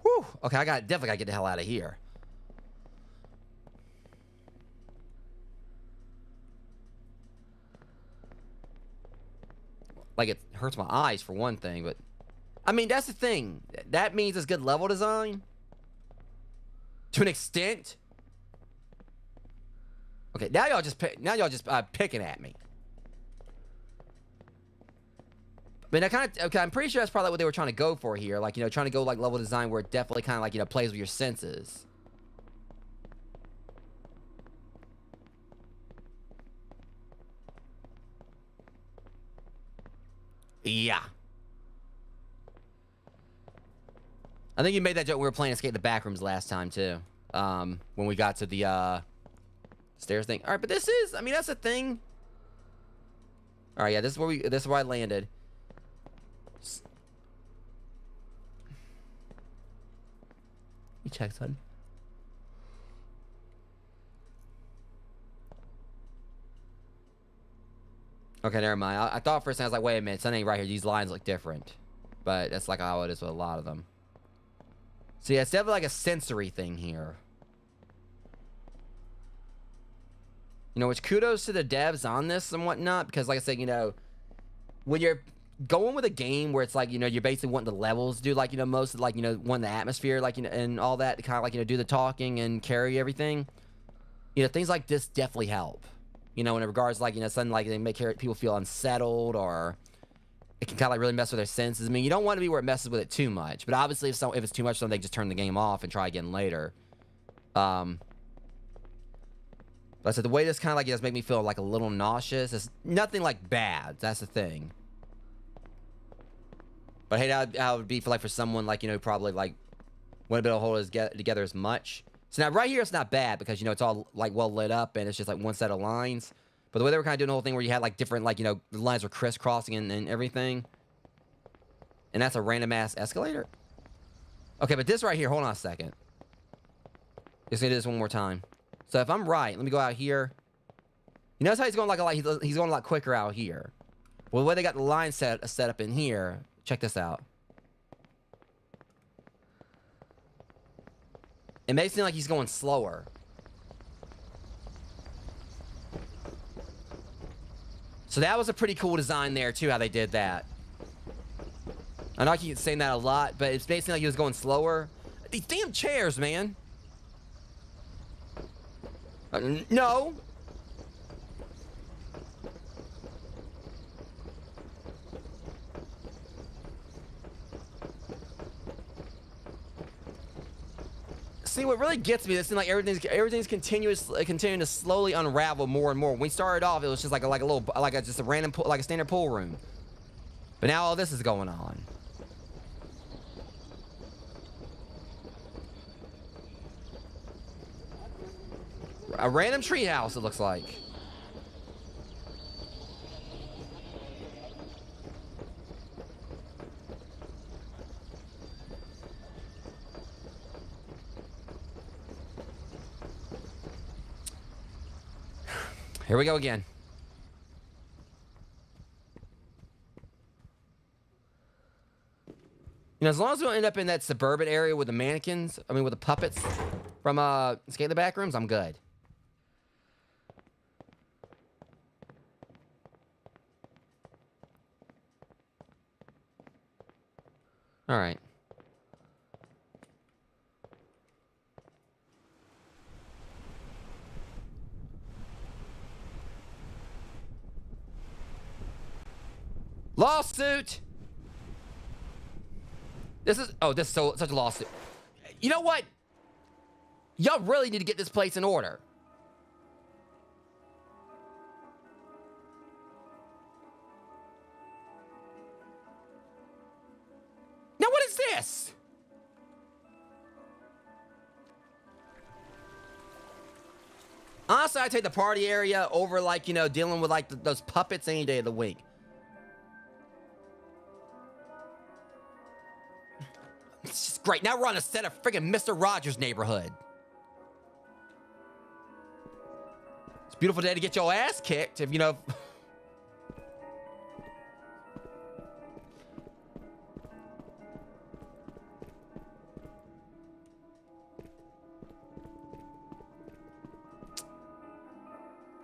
Whew. Okay, definitely gotta get the hell out of here. Like, it hurts my eyes for one thing, but I mean, that's the thing. That means it's good level design to an extent. Okay, now y'all just picking at me. But I kind of, okay, I'm pretty sure that's probably what they were trying to go for here. Like, you know, trying to go like level design where it definitely kind of like, you know, plays with your senses. Yeah. I think you made that joke when we were playing Escape the Backrooms last time, too. When we got to the, stairs thing. All right, but this is, I mean, that's a thing. All right, yeah, this is where I landed. You check, son. Okay, never mind. I thought for a second, I was like, wait a minute, something ain't right here. These lines look different. But that's like how it is with a lot of them. So yeah, it's definitely like a sensory thing here. You know, which kudos to the devs on this and whatnot, because like I said, you know, when you're going with a game where it's like, you know, you're basically wanting the levels do like, you know, most of like, you know, want the atmosphere, like, you know, and all that to kind of like, you know, do the talking and carry everything. You know, things like this definitely help. You know, in regards to like, you know, something like they make people feel unsettled, or it can kind of like really mess with their senses. I mean, you don't want to be where it messes with it too much, but obviously if it's too much, then they just turn the game off and try again later. But so the way this kind of like does make me feel like a little nauseous. It's nothing like bad. That's the thing. But hey, how it would be for like for someone like, you know, probably like wouldn't be able to hold it together as much. So now right here it's not bad because, you know, it's all like well lit up and it's just like one set of lines. But the way they were kind of doing the whole thing where you had like different like, you know, the lines were crisscrossing and everything. And that's a random ass escalator. Okay, but this right here, hold on a second. Just gonna do this one more time. So if I'm right, let me go out here. You notice how he's going like a lot, he's going a lot quicker out here. Well, the way they got the line set up in here, check this out. It makes it seem like he's going slower. So that was a pretty cool design there too, how they did that. I know I keep saying that a lot, but it's basically like he was going slower. These damn chairs, man. No. See, what really gets me, this thing like everything's continuing to slowly unravel more and more. When we started off, it was just like just a random pool, like a standard pool room. But now all this is going on. A random treehouse, it looks like. Here we go again. You know, as long as we don't end up in that suburban area with the mannequins, I mean with the puppets from Escape the Backrooms, I'm good. All right. Lawsuit. This is such a lawsuit. You know what? Y'all really need to get this place in order. Now what is this? Honestly, I take the party area over like, you know, dealing with like those puppets any day of the week. It's just great. Now we're on a set of friggin' Mr. Rogers' Neighborhood. It's a beautiful day to get your ass kicked, if you know.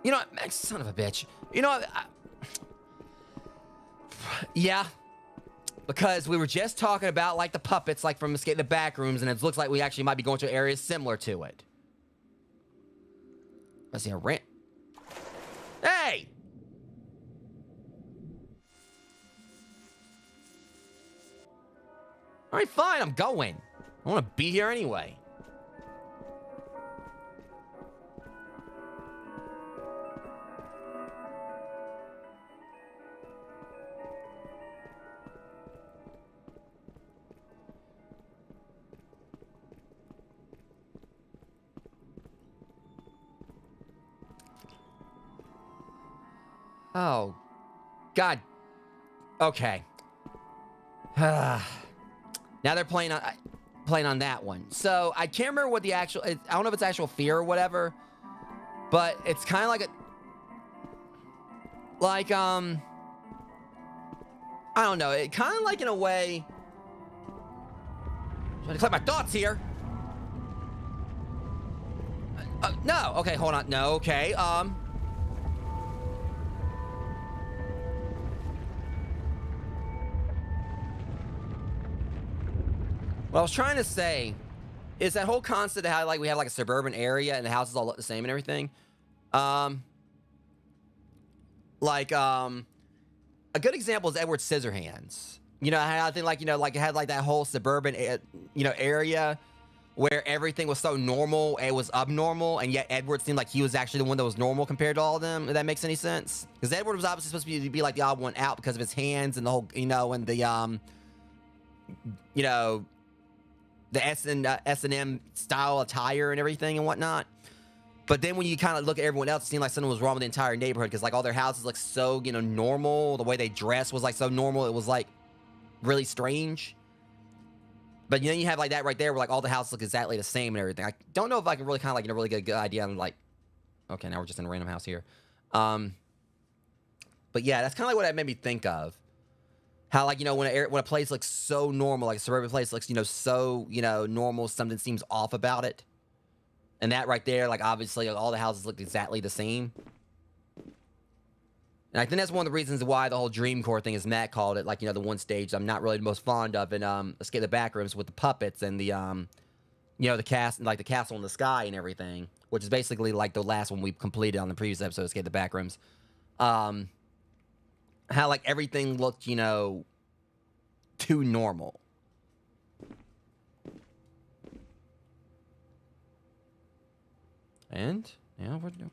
You know what, son of a bitch. You know what? Yeah. Because we were just talking about, like, the puppets, like, from Escape the Backrooms, and it looks like we actually might be going to areas similar to it. Let's see, a rant. Hey! All right, fine, I'm going. I want to be here anyway. Oh, God. Okay. Now they're playing on that one. So I can't remember what the actual. I don't know if it's actual fear or whatever, but it's kind of like I don't know. It kind of like in a way. Trying to collect my thoughts here. No. Okay, hold on. No. Okay. What I was trying to say is that whole concept of how like we have like a suburban area and the houses all look the same and everything. A good example is Edward Scissorhands. You know, how I think like, you know, like it had like that whole suburban, area where everything was so normal, it was abnormal, and yet Edward seemed like he was actually the one that was normal compared to all of them, if that makes any sense. Because Edward was obviously supposed to be like the odd one out because of his hands and the whole, and the, the S&M style attire and everything and whatnot. But then when you kind of look at everyone else, it seemed like something was wrong with the entire neighborhood because like all their houses look so, normal. The way they dress was like so normal. It was like really strange. But then you have like that right there where like all the houses look exactly the same and everything. I don't know if I can really kind of like really get a good idea on like, okay, now we're just in a random house here. But yeah, that's kind of like what that made me think of. How like, when a place looks so normal, like a suburban place looks, so, normal, something seems off about it. And that right there, like obviously like, all the houses look exactly the same. And I think that's one of the reasons why the whole dream core thing, as Matt called it, like, the one stage I'm not really the most fond of in Escape the Backrooms with the puppets and the, the castle in the sky and everything, which is basically like the last one we completed on the previous episode, Escape the Backrooms. How like everything looked, too normal. And, we're doing.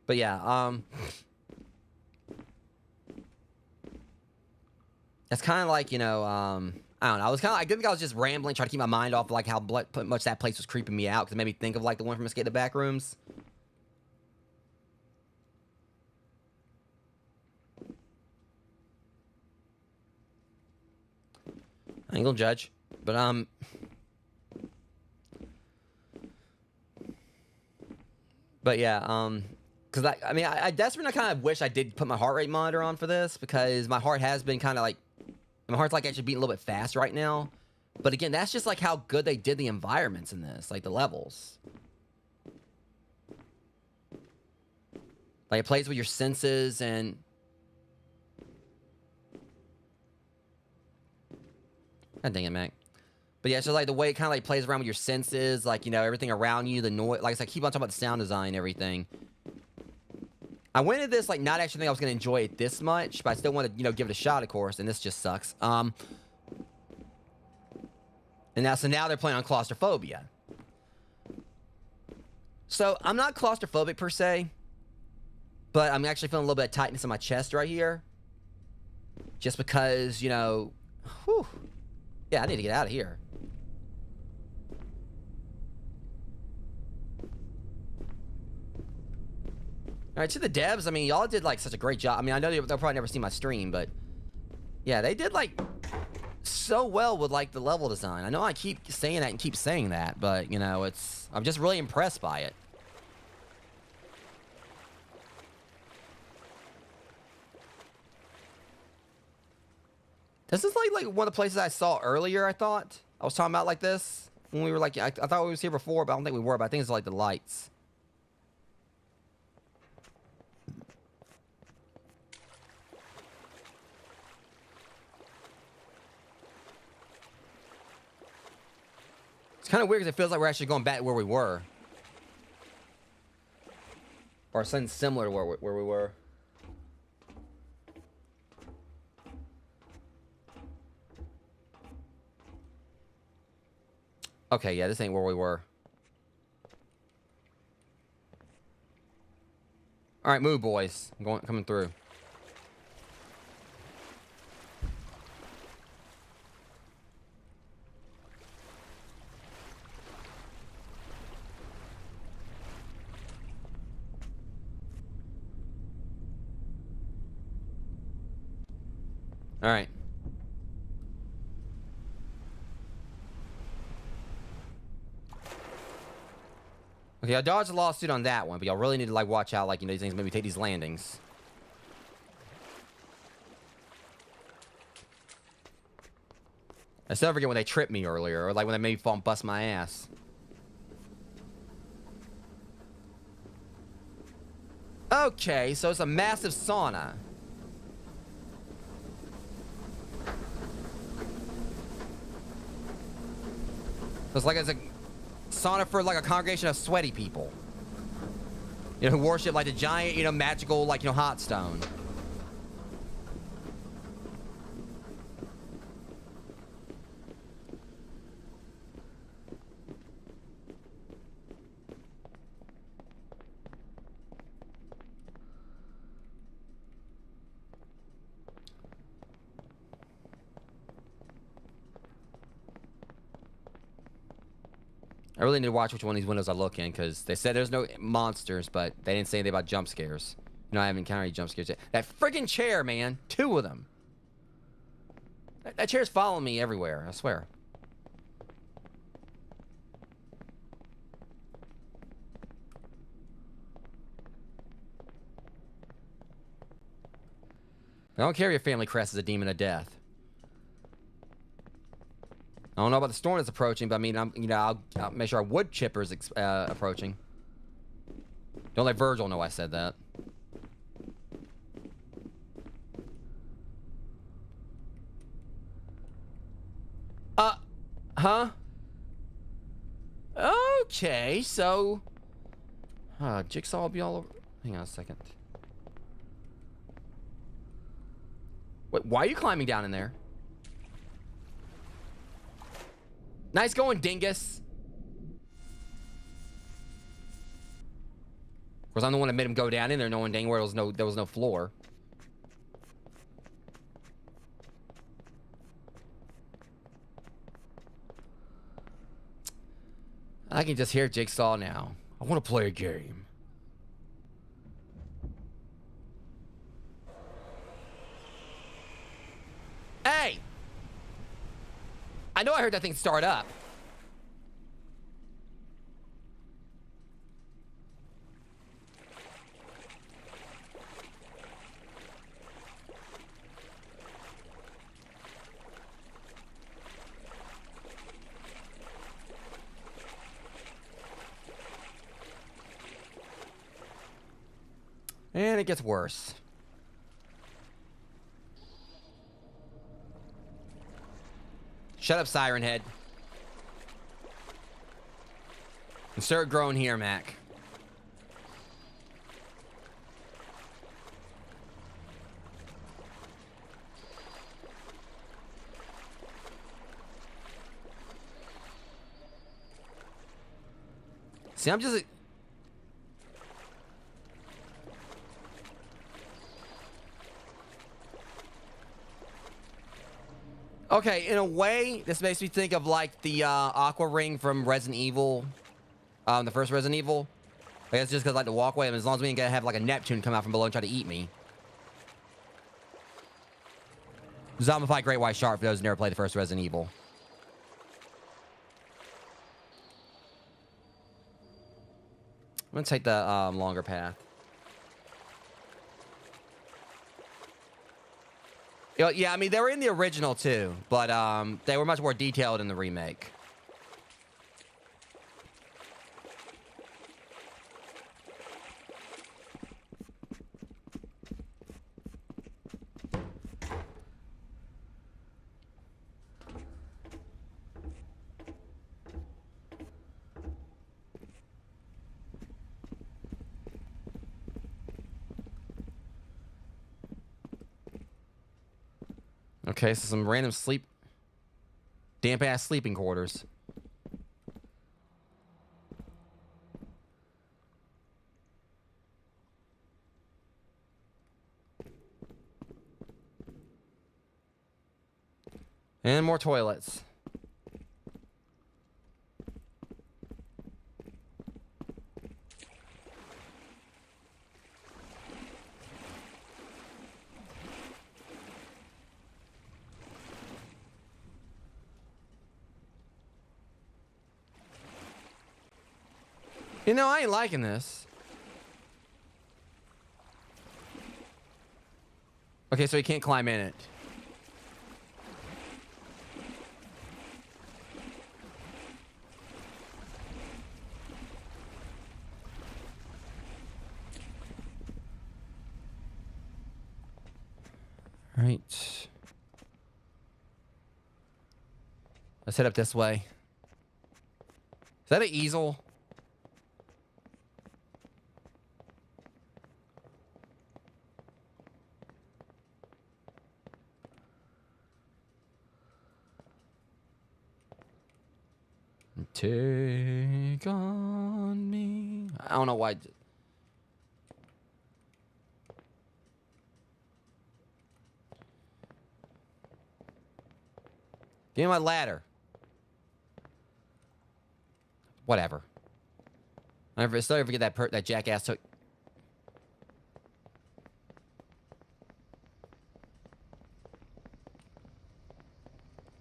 But yeah, that's kind of like, I don't know. I think I was just rambling, trying to keep my mind off of, like how much that place was creeping me out because it made me think of like the one from Escape the Backrooms. I ain't gonna judge, but yeah, because I desperately kind of wish I did put my heart rate monitor on for this because my heart has been kind of like, my heart's like actually beating a little bit fast right now. But again, that's just like how good they did the environments in this, like the levels. Like it plays with your senses and. God dang it, Mac. But yeah, it's just like the way it kind of like plays around with your senses, like, everything around you, the noise. Like, I keep on talking about the sound design and everything. I went into this like not actually thinking I was going to enjoy it this much, but I still want to, give it a shot, of course, and this just sucks. And now they're playing on claustrophobia. So I'm not claustrophobic per se, but I'm actually feeling a little bit of tightness in my chest right here. Just because, whew. Yeah, I need to get out of here. All right, to the devs, I mean, y'all did, like, such a great job. I mean, I know they'll probably never see my stream, but... Yeah, they did, like, so well with, like, the level design. I know I keep saying that and keep saying that, but, it's... I'm just really impressed by it. This is like one of the places I saw earlier, I thought. I was talking about like this. When we were like, I thought we was here before, but I don't think we were. But I think it's like the lights. It's kind of weird because it feels like we're actually going back where we were. Or something similar to where we were. Okay, yeah, this ain't where we were. All right, move, boys. I'm coming through. All right. Okay, I dodged a lawsuit on that one, but y'all really need to, like, watch out, like, you know, these things maybe take these landings. I still forget when they tripped me earlier, or, like, when they made me fall and bust my ass. Okay, so it's a massive sauna. So it's like it's a sauna for, like, a congregation of sweaty people. You know, who worship, like, the giant, you know, magical, like, you know, hot stone. I really need to watch which one of these windows I look in, because they said there's no monsters, but they didn't say anything about jump scares. You know, I haven't encountered any jump scares yet. That friggin' chair, man. 2 of them. That chair's following me everywhere, I swear. I don't care if your family crest is a demon of death. I don't know about the storm that's approaching, but I mean, I'll make sure our wood chipper's approaching. Don't let Virgil know I said that. Huh? Okay, so... Jigsaw will be all over... Hang on a second. Wait, why are you climbing down in there? Nice going, dingus. Of course, I'm the one that made him go down in there knowing dang well there was no floor. I can just hear Jigsaw now. I want to play a game. Hey! I know I heard that thing start up. And it gets worse. Shut up, Siren Head. Insert groan here, Mac. See, I'm just... Okay, in a way, this makes me think of, like, the aqua ring from Resident Evil. The first Resident Evil. I guess just because, like, the walkway, and as long as we ain't gonna have, like, a Neptune come out from below and try to eat me. Zombified Great White Shark, for those who never played the first Resident Evil. I'm gonna take the longer path. Yeah, I mean, they were in the original, too. But they were much more detailed in the remake. Okay, so some random damp-ass sleeping quarters. And more toilets. You know, I ain't liking this. Okay, so you can't climb in it. All right. Let's head up this way. Is that an easel? Take on me. I don't know why. Give me my ladder. Whatever. I still never forget that jackass took.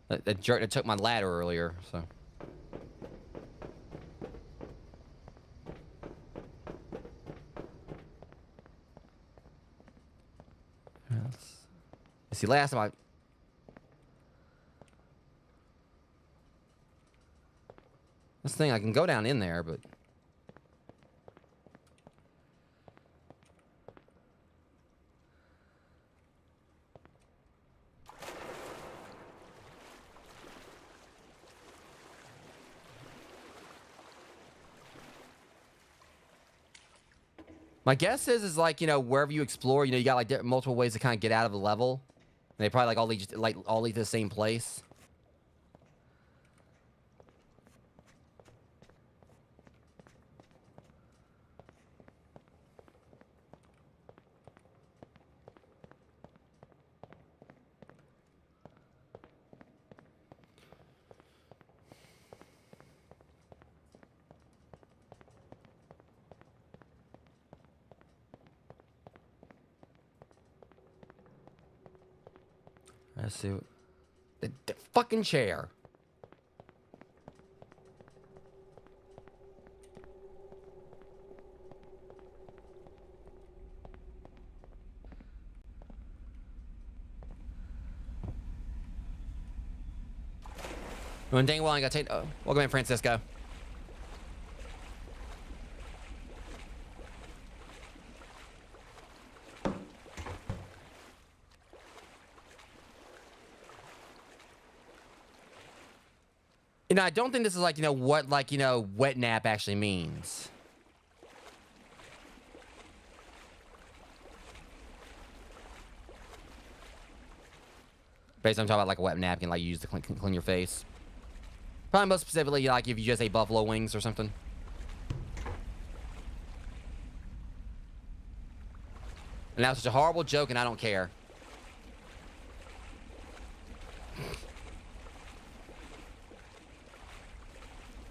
That jerk that took my ladder earlier, so. See, last time this thing, I can go down in there, but. My guess is like, you know, wherever you explore, you know, you got like multiple ways to kind of get out of the level. And they probably all lead to the same place. Let's see. The fucking chair. Well, dang well, I gotta take. Oh, welcome in, Francisco. You know, I don't think this is like, you know, what, like, you know, wet nap actually means. Basically, I'm talking about like a wet napkin, like you use to clean your face. Probably most specifically, like if you just ate buffalo wings or something. And that was such a horrible joke, and I don't care.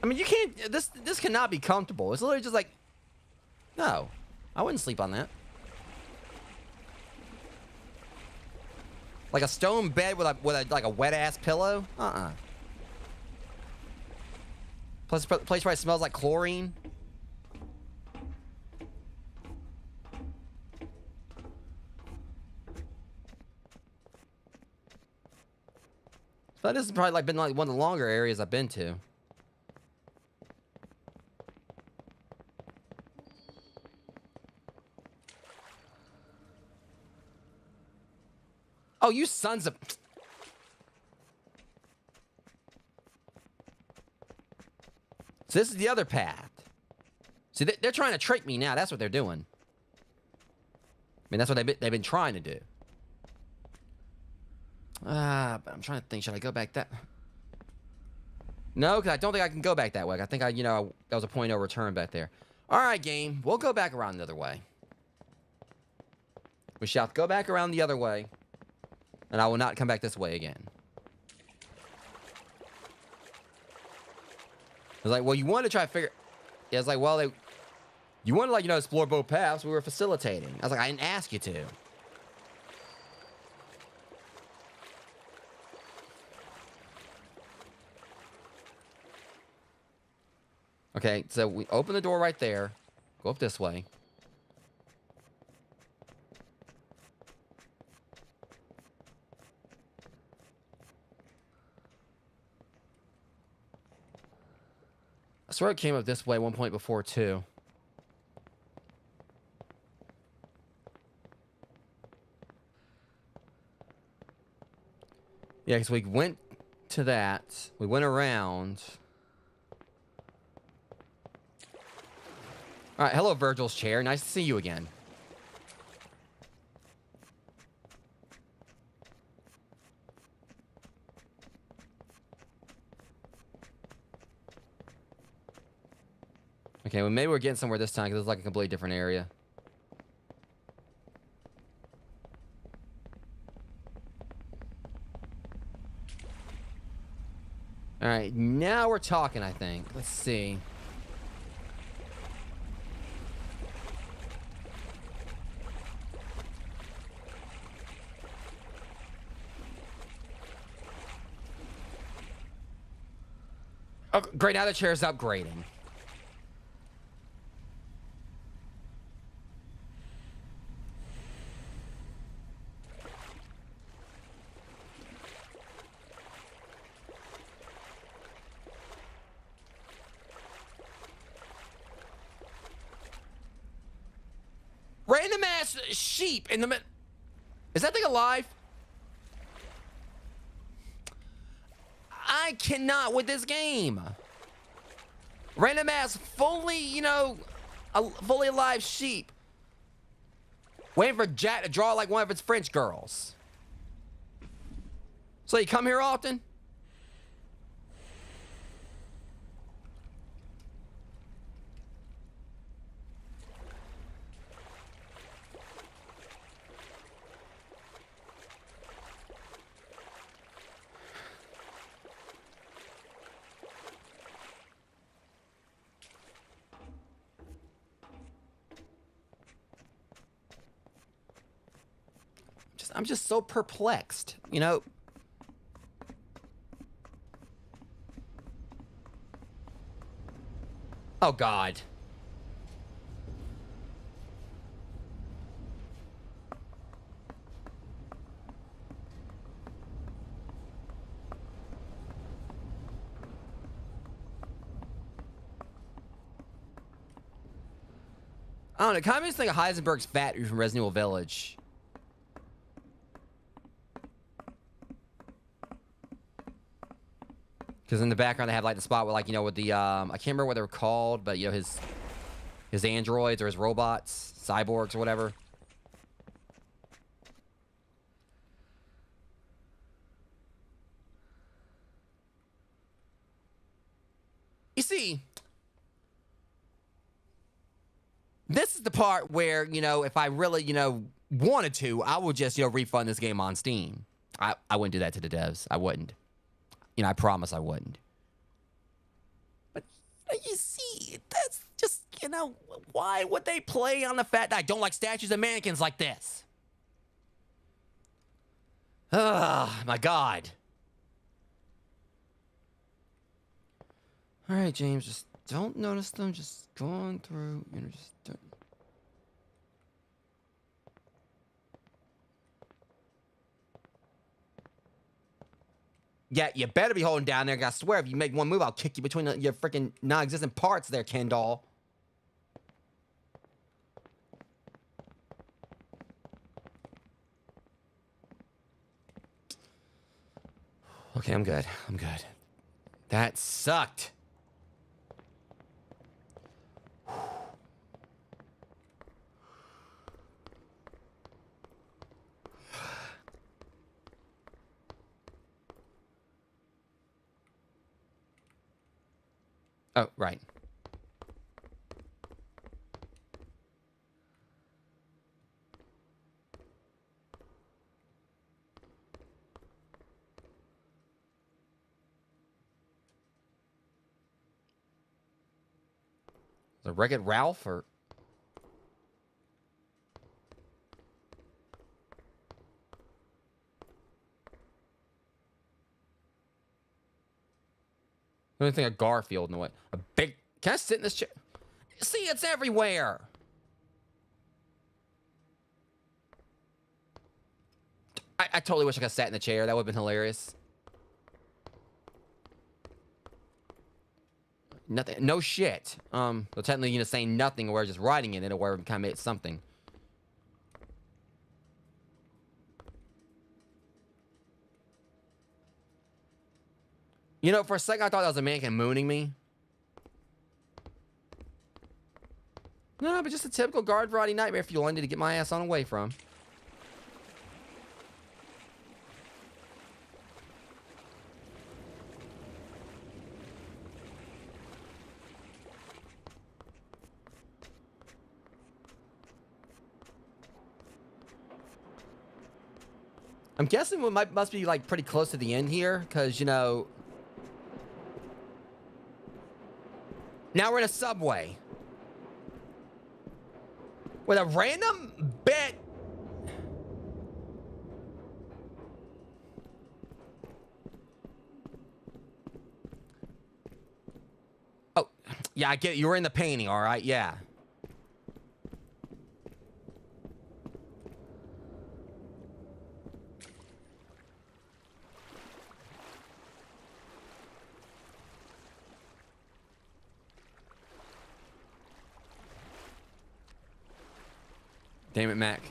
I mean, you can't. This cannot be comfortable. It's literally just like, no, I wouldn't sleep on that. Like a stone bed with like a wet ass pillow. Plus, the place probably smells like chlorine. But this has probably like been like one of the longer areas I've been to. Oh, you sons of... So this is the other path. See, they're trying to trick me now. That's what they're doing. I mean, that's what they've been trying to do. But I'm trying to think. Should I go back that... No, because I don't think I can go back that way. I think you know, that was a point of return back there. All right, game. We'll go back around the other way. We shall go back around the other way. And I will not come back this way again. was like, well, you wanted to try to figure. Yeah, it's like, well, you wanted to, like, explore both paths. We were facilitating. I was like, I didn't ask you to. Okay, so we open the door right there. Go up this way. I swear it came up this way at one point before, too. Yeah, because we went to that. We went around. All right, hello, Virgil's chair. Nice to see you again. Okay, well, maybe we're getting somewhere this time because it's like a completely different area. All right, now we're talking, I think. Let's see. Oh, great, now the chair's upgrading. Random ass sheep in the mid. Is that thing alive? I cannot with this game. Random ass fully, fully alive sheep. Waiting for Jack to draw like one of its French girls. So you come here often? I'm just so perplexed, Oh, God. I don't know. It kind of makes me think of Heisenberg's factory from Resident Evil Village. Because in the background they have like the spot where, like, with the I can't remember what they were called, but his androids or his robots, cyborgs or whatever. You see, this is the part where, if I really, wanted to, I would just, refund this game on Steam. I wouldn't do that to the devs. I wouldn't. I promise I wouldn't. But you see, that's just, why would they play on the fact that I don't like statues and mannequins like this? Ugh, my God. All right, James, just don't notice them. Just go on through, just don't. Yeah, you better be holding down there. I swear, if you make one move, I'll kick you between your freaking non-existent parts there, Ken doll. Okay, I'm good. I'm good. That sucked. Oh, right. The Wreck-It Ralph or... The only thing a Garfield in the way. A big... Can I sit in this chair? See, it's everywhere. I totally wish I could have sat in the chair. That would have been hilarious. Nothing. No shit. So technically, you know, saying nothing or just writing in it or kind of made something. You know, for a second, I thought that was a mannequin mooning me. No, but just a typical garden variety nightmare fuel I need to get my ass on away from. I'm guessing we must be like pretty close to the end here, because you know. Now we're in a subway with a random bit. Oh, yeah, I get it. You were in the painting, all right? Yeah. Damn it, Mac.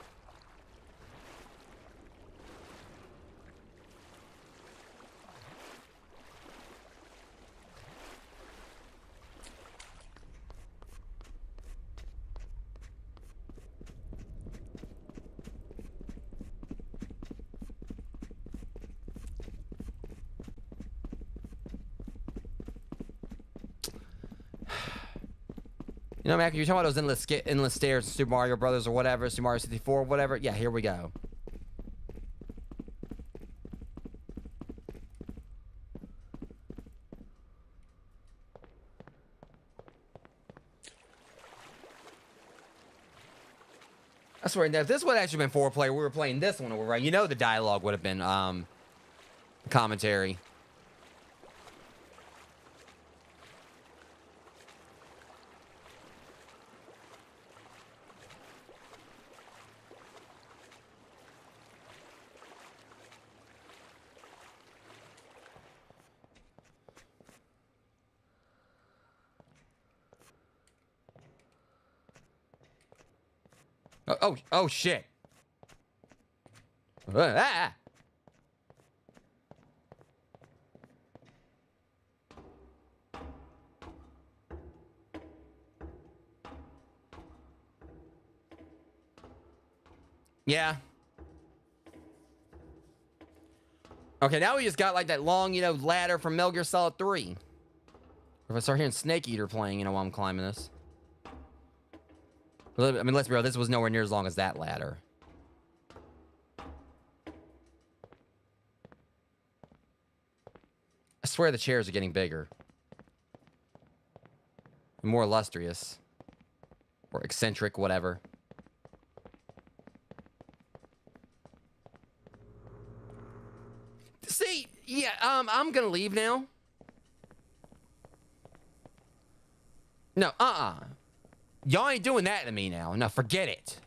You know, Mac, you're talking about those endless stairs in Super Mario Brothers or whatever, Super Mario 64, whatever. Yeah, here we go. I swear, if this would have actually been 4-player, we were playing this one, right? You know the dialogue would have been commentary. Oh, shit. Ah. Yeah. Okay, now we just got like that long, you know, ladder from Metal Gear Solid 3. Or if I start hearing Snake Eater playing, you know, while I'm climbing this. I mean, let's be real, this was nowhere near as long as that ladder. I swear the chairs are getting bigger. More illustrious. Or eccentric, whatever. See, yeah, I'm gonna leave now. No, y'all ain't doing that to me now. No, forget it.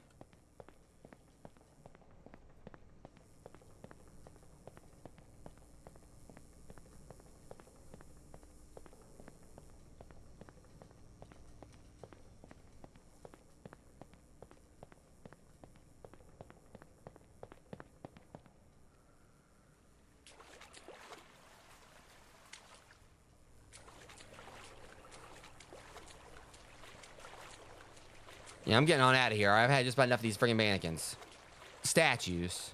Yeah, I'm getting on out of here. I've had just about enough of these friggin' mannequins. Statues.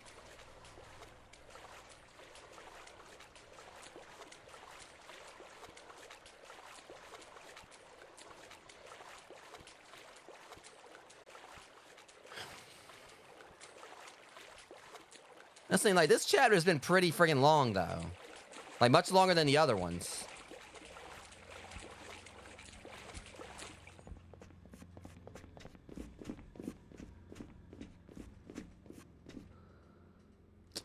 That's the thing, like, this chapter has been pretty friggin' long, though. Like, much longer than the other ones.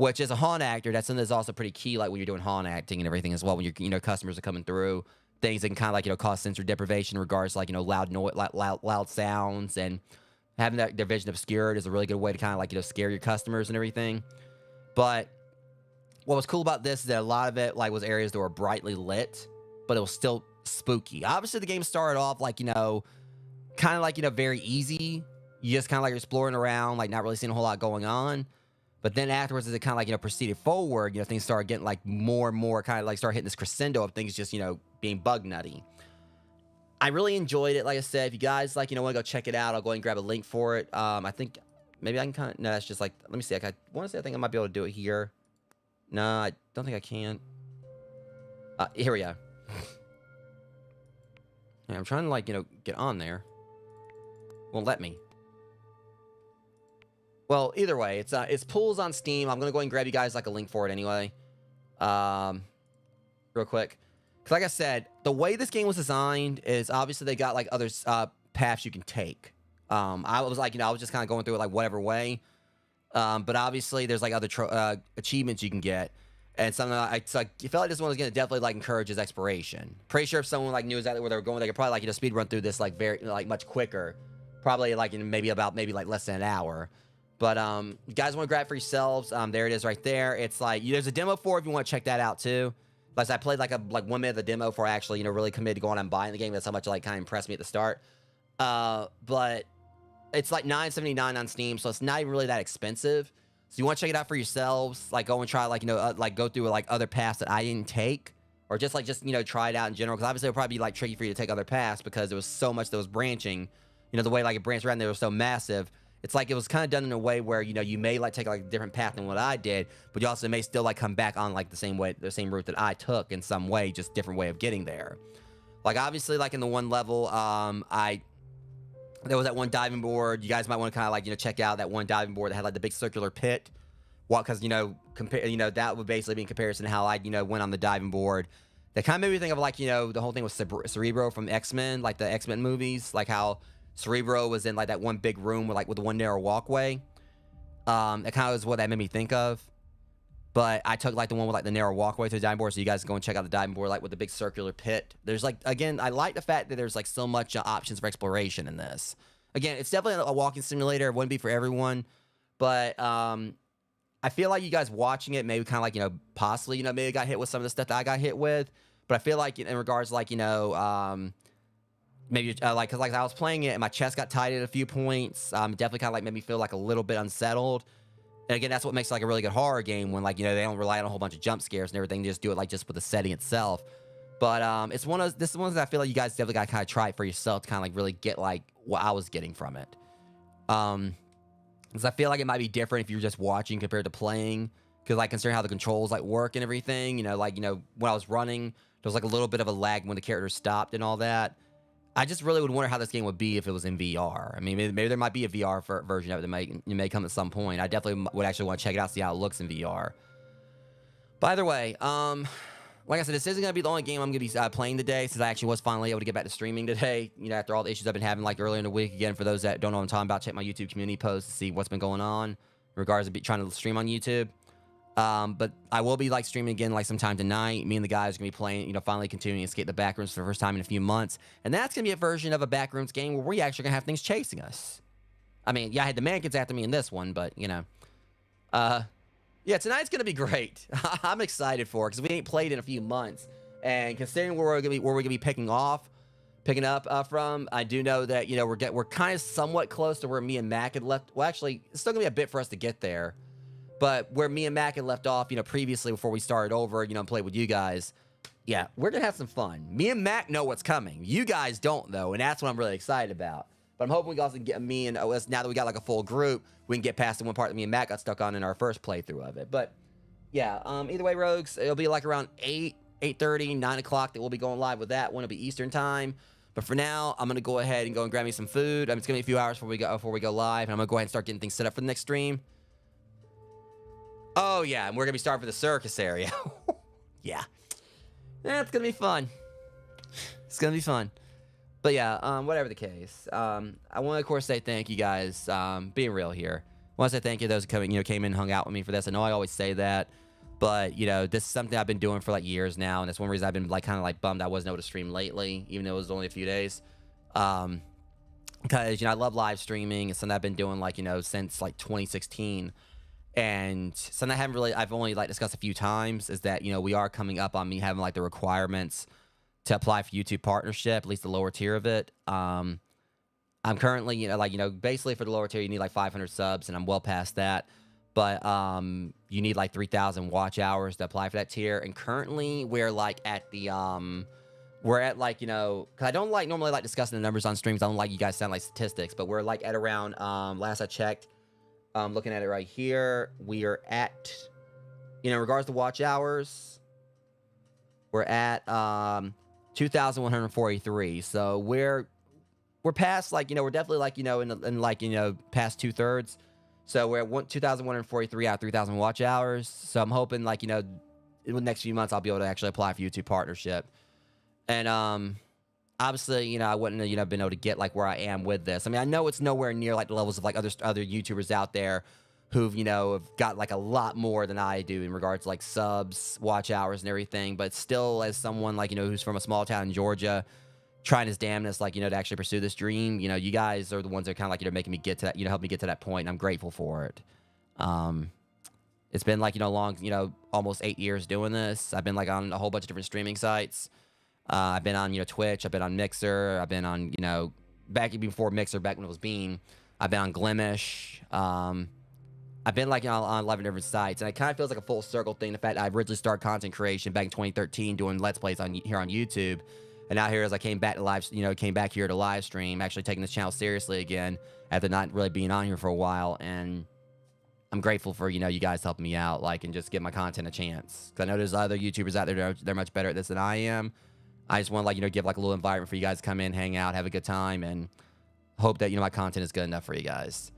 which is a haunt actor. That's something that's also pretty key, like when you're doing haunt acting and everything as well. When your customers are coming through, things that can kind of like cause sensory deprivation in regards to like loud noise, like loud sounds, and having their vision obscured is a really good way to kind of like scare your customers and everything. But what was cool about this is that a lot of it like was areas that were brightly lit, but it was still spooky. Obviously, the game started off like kind of like very easy. You just kind of like exploring around, like not really seeing a whole lot going on. But then afterwards, as it kind of like proceeded forward, things started getting like more and more kind of like start hitting this crescendo of things just being bug nutty. I really enjoyed it. Like I said, if you guys like want to go check it out, I'll go ahead and grab a link for it. I think maybe I can kind of no, that's just like let me see. I want to say I think I might be able to do it here. No, I don't think I can. Here we go. Yeah, I'm trying to like get on there. Won't let me. Well, either way, it's pools on Steam. I'm gonna go ahead and grab you guys like a link for it anyway. Real quick. Cause like I said, the way this game was designed is obviously they got like other paths you can take. I was like, I was just kind of going through it like whatever way. But obviously there's like other achievements you can get. And something I felt like this one was gonna definitely like encourage his exploration. Pretty sure if someone like knew exactly where they were going, they could probably like speed run through this like very like much quicker. Probably like in maybe like less than an hour. But you guys want to grab it for yourselves. There it is right there. It's like there's a demo for it if you want to check that out too. Like I played like 1 minute of the demo before I actually really committed to going and buying the game. That's how much like kind of impressed me at the start. But it's like $9.79 on Steam, so it's not even really that expensive. So you want to check it out for yourselves. Like go and try like like go through like other paths that I didn't take, or just try it out in general. Because obviously it'll probably be like tricky for you to take other paths because there was so much that was branching. The way like it branched around there was so massive. It's like it was kind of done in a way where you may like take like a different path than what I did, but you also may still like come back on like the same route that I took in some way, just different way of getting there. Like obviously like in the one level, there was that one diving board. You guys might want to kind of like check out that one diving board that had like the big circular pit. Well, because compare that would basically be in comparison to how I went on the diving board. That kind of made me think of like the whole thing with Cerebro from X-Men, like the X-Men movies, like how Cerebro was in like that one big room with the one narrow walkway. That kind of was what that made me think of. But I took like the one with like the narrow walkway to the diving board, so you guys go and check out the diving board like with the big circular pit. There's like, again, I like the fact that there's like so much options for exploration in this. Again, it's definitely a walking simulator. It wouldn't be for everyone, but I feel like you guys watching it maybe kind of like possibly maybe got hit with some of the stuff that I got hit with. But I feel like in regards to like maybe like because like I was playing it and my chest got tight at a few points. Definitely kind of like made me feel like a little bit unsettled. And again, that's what makes like a really good horror game when like they don't rely on a whole bunch of jump scares and everything. They just do it like just with the setting itself. But it's one of this ones that I feel like you guys definitely got to kind of try it for yourself to kind of like really get like what I was getting from it. Because I feel like it might be different if you're just watching compared to playing. Because like considering how the controls like work and everything, when I was running, there was like a little bit of a lag when the character stopped and all that. I just really would wonder how this game would be if it was in VR. I mean, maybe there might be a VR version of it that may come at some point. I definitely would actually want to check it out, see how it looks in VR. But either way, like I said, this isn't going to be the only game I'm going to be playing today, since I actually was finally able to get back to streaming today, after all the issues I've been having like earlier in the week. Again, for those that don't know what I'm talking about, check my YouTube community posts to see what's been going on in regards to trying to stream on YouTube. But I will be like streaming again like sometime tonight. Me and the guys are gonna be playing, finally continuing to escape the backrooms for the first time in a few months. And that's gonna be a version of a backrooms game where we actually gonna have things chasing us. I mean, yeah, I had the mannequins after me in this one, but yeah, tonight's gonna be great. I'm excited for it because we ain't played in a few months. And considering where we're gonna be picking up from, I do know that we're kind of somewhat close to where me and Mac had left. Well, actually, it's still gonna be a bit for us to get there. But where me and Mac had left off, previously before we started over, and played with you guys, yeah, we're going to have some fun. Me and Mac know what's coming. You guys don't, though, and that's what I'm really excited about. But I'm hoping we also can get me and OS, now that we got like a full group, we can get past the one part that me and Mac got stuck on in our first playthrough of it. But, yeah, either way, Rogues, it'll be like around 8:30, 9 o'clock that we'll be going live with that one. It'll be Eastern time. But for now, I'm going to go ahead and go and grab me some food. It's going to be a few hours before we go live, and I'm going to go ahead and start getting things set up for the next stream. Oh, yeah, and we're going to be starting for the circus area. Yeah. It's going to be fun. It's going to be fun. But, yeah, whatever the case. I want to, of course, say thank you guys, being real here. I want to say thank you to those who came in and hung out with me for this. I know I always say that, but this is something I've been doing for like years now, and that's one reason I've been like kind of like bummed I wasn't able to stream lately, even though it was only a few days. Because I love live streaming. It's something I've been doing like since like 2016, and something I've only like discussed a few times is that we are coming up on me having like the requirements to apply for YouTube partnership, at least the lower tier of it. I'm currently basically for the lower tier you need like 500 subs, and I'm well past that. But you need like 3,000 watch hours to apply for that tier, and currently we're like at the we're at like because I don't like normally like discussing the numbers on streams. I don't like you guys sound like statistics, but we're like at around last I checked, looking at it right here, we are at in regards to watch hours, we're at 2,143. So we're past like we're definitely like in like past 2/3. So we're at 2,143 out of 3,000 watch hours. So I'm hoping like in the next few months I'll be able to actually apply for YouTube partnership. And obviously I wouldn't have been able to get like where I am with this. I mean, I know it's nowhere near like the levels of like other YouTubers out there who've have got like a lot more than I do in regards to like subs, watch hours, and everything. But still, as someone like who's from a small town in Georgia, trying his damnness like to actually pursue this dream, you guys are the ones that are kind of like making me get to that, help me get to that point, and I'm grateful for it. It's been like long, almost 8 years doing this. I've been like on a whole bunch of different streaming sites. I've been on Twitch, I've been on Mixer, I've been on back before Mixer, back when it was Bean, I've been on Glimish. I've been like on 11 different sites, and it kind of feels like a full circle thing. The fact that I originally started content creation back in 2013 doing Let's Plays here on YouTube. And now here as I came back to came back here to live stream, actually taking this channel seriously again after not really being on here for a while. And I'm grateful for, you guys helping me out, like, and just give my content a chance. Because I know there's other YouTubers out there, they're much better at this than I am. I just want to, like, give like a little environment for you guys to come in, hang out, have a good time, and hope that, my content is good enough for you guys.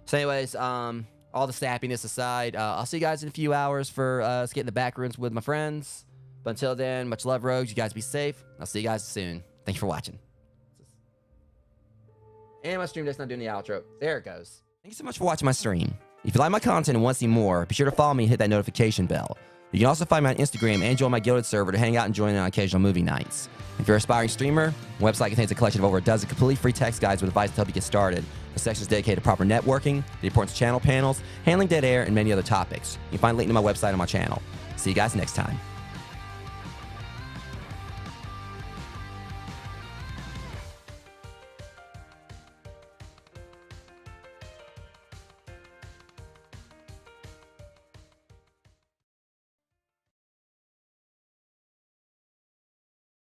So anyways, all the sappiness aside, I'll see you guys in a few hours for us getting the back rooms with my friends. But until then, much love, Rogues. You guys be safe. I'll see you guys soon. Thank you for watching. And my stream deck's not doing the outro. There it goes. Thank you so much for watching my stream. If you like my content and want to see more, be sure to follow me and hit that notification bell. You can also find me on Instagram and join my Guilded server to hang out and join in on occasional movie nights. If you're an aspiring streamer, my website contains a collection of over a dozen completely free text guides with advice to help you get started. The section is dedicated to proper networking, the importance of channel panels, handling dead air, and many other topics. You can find a link to my website on my channel. See you guys next time.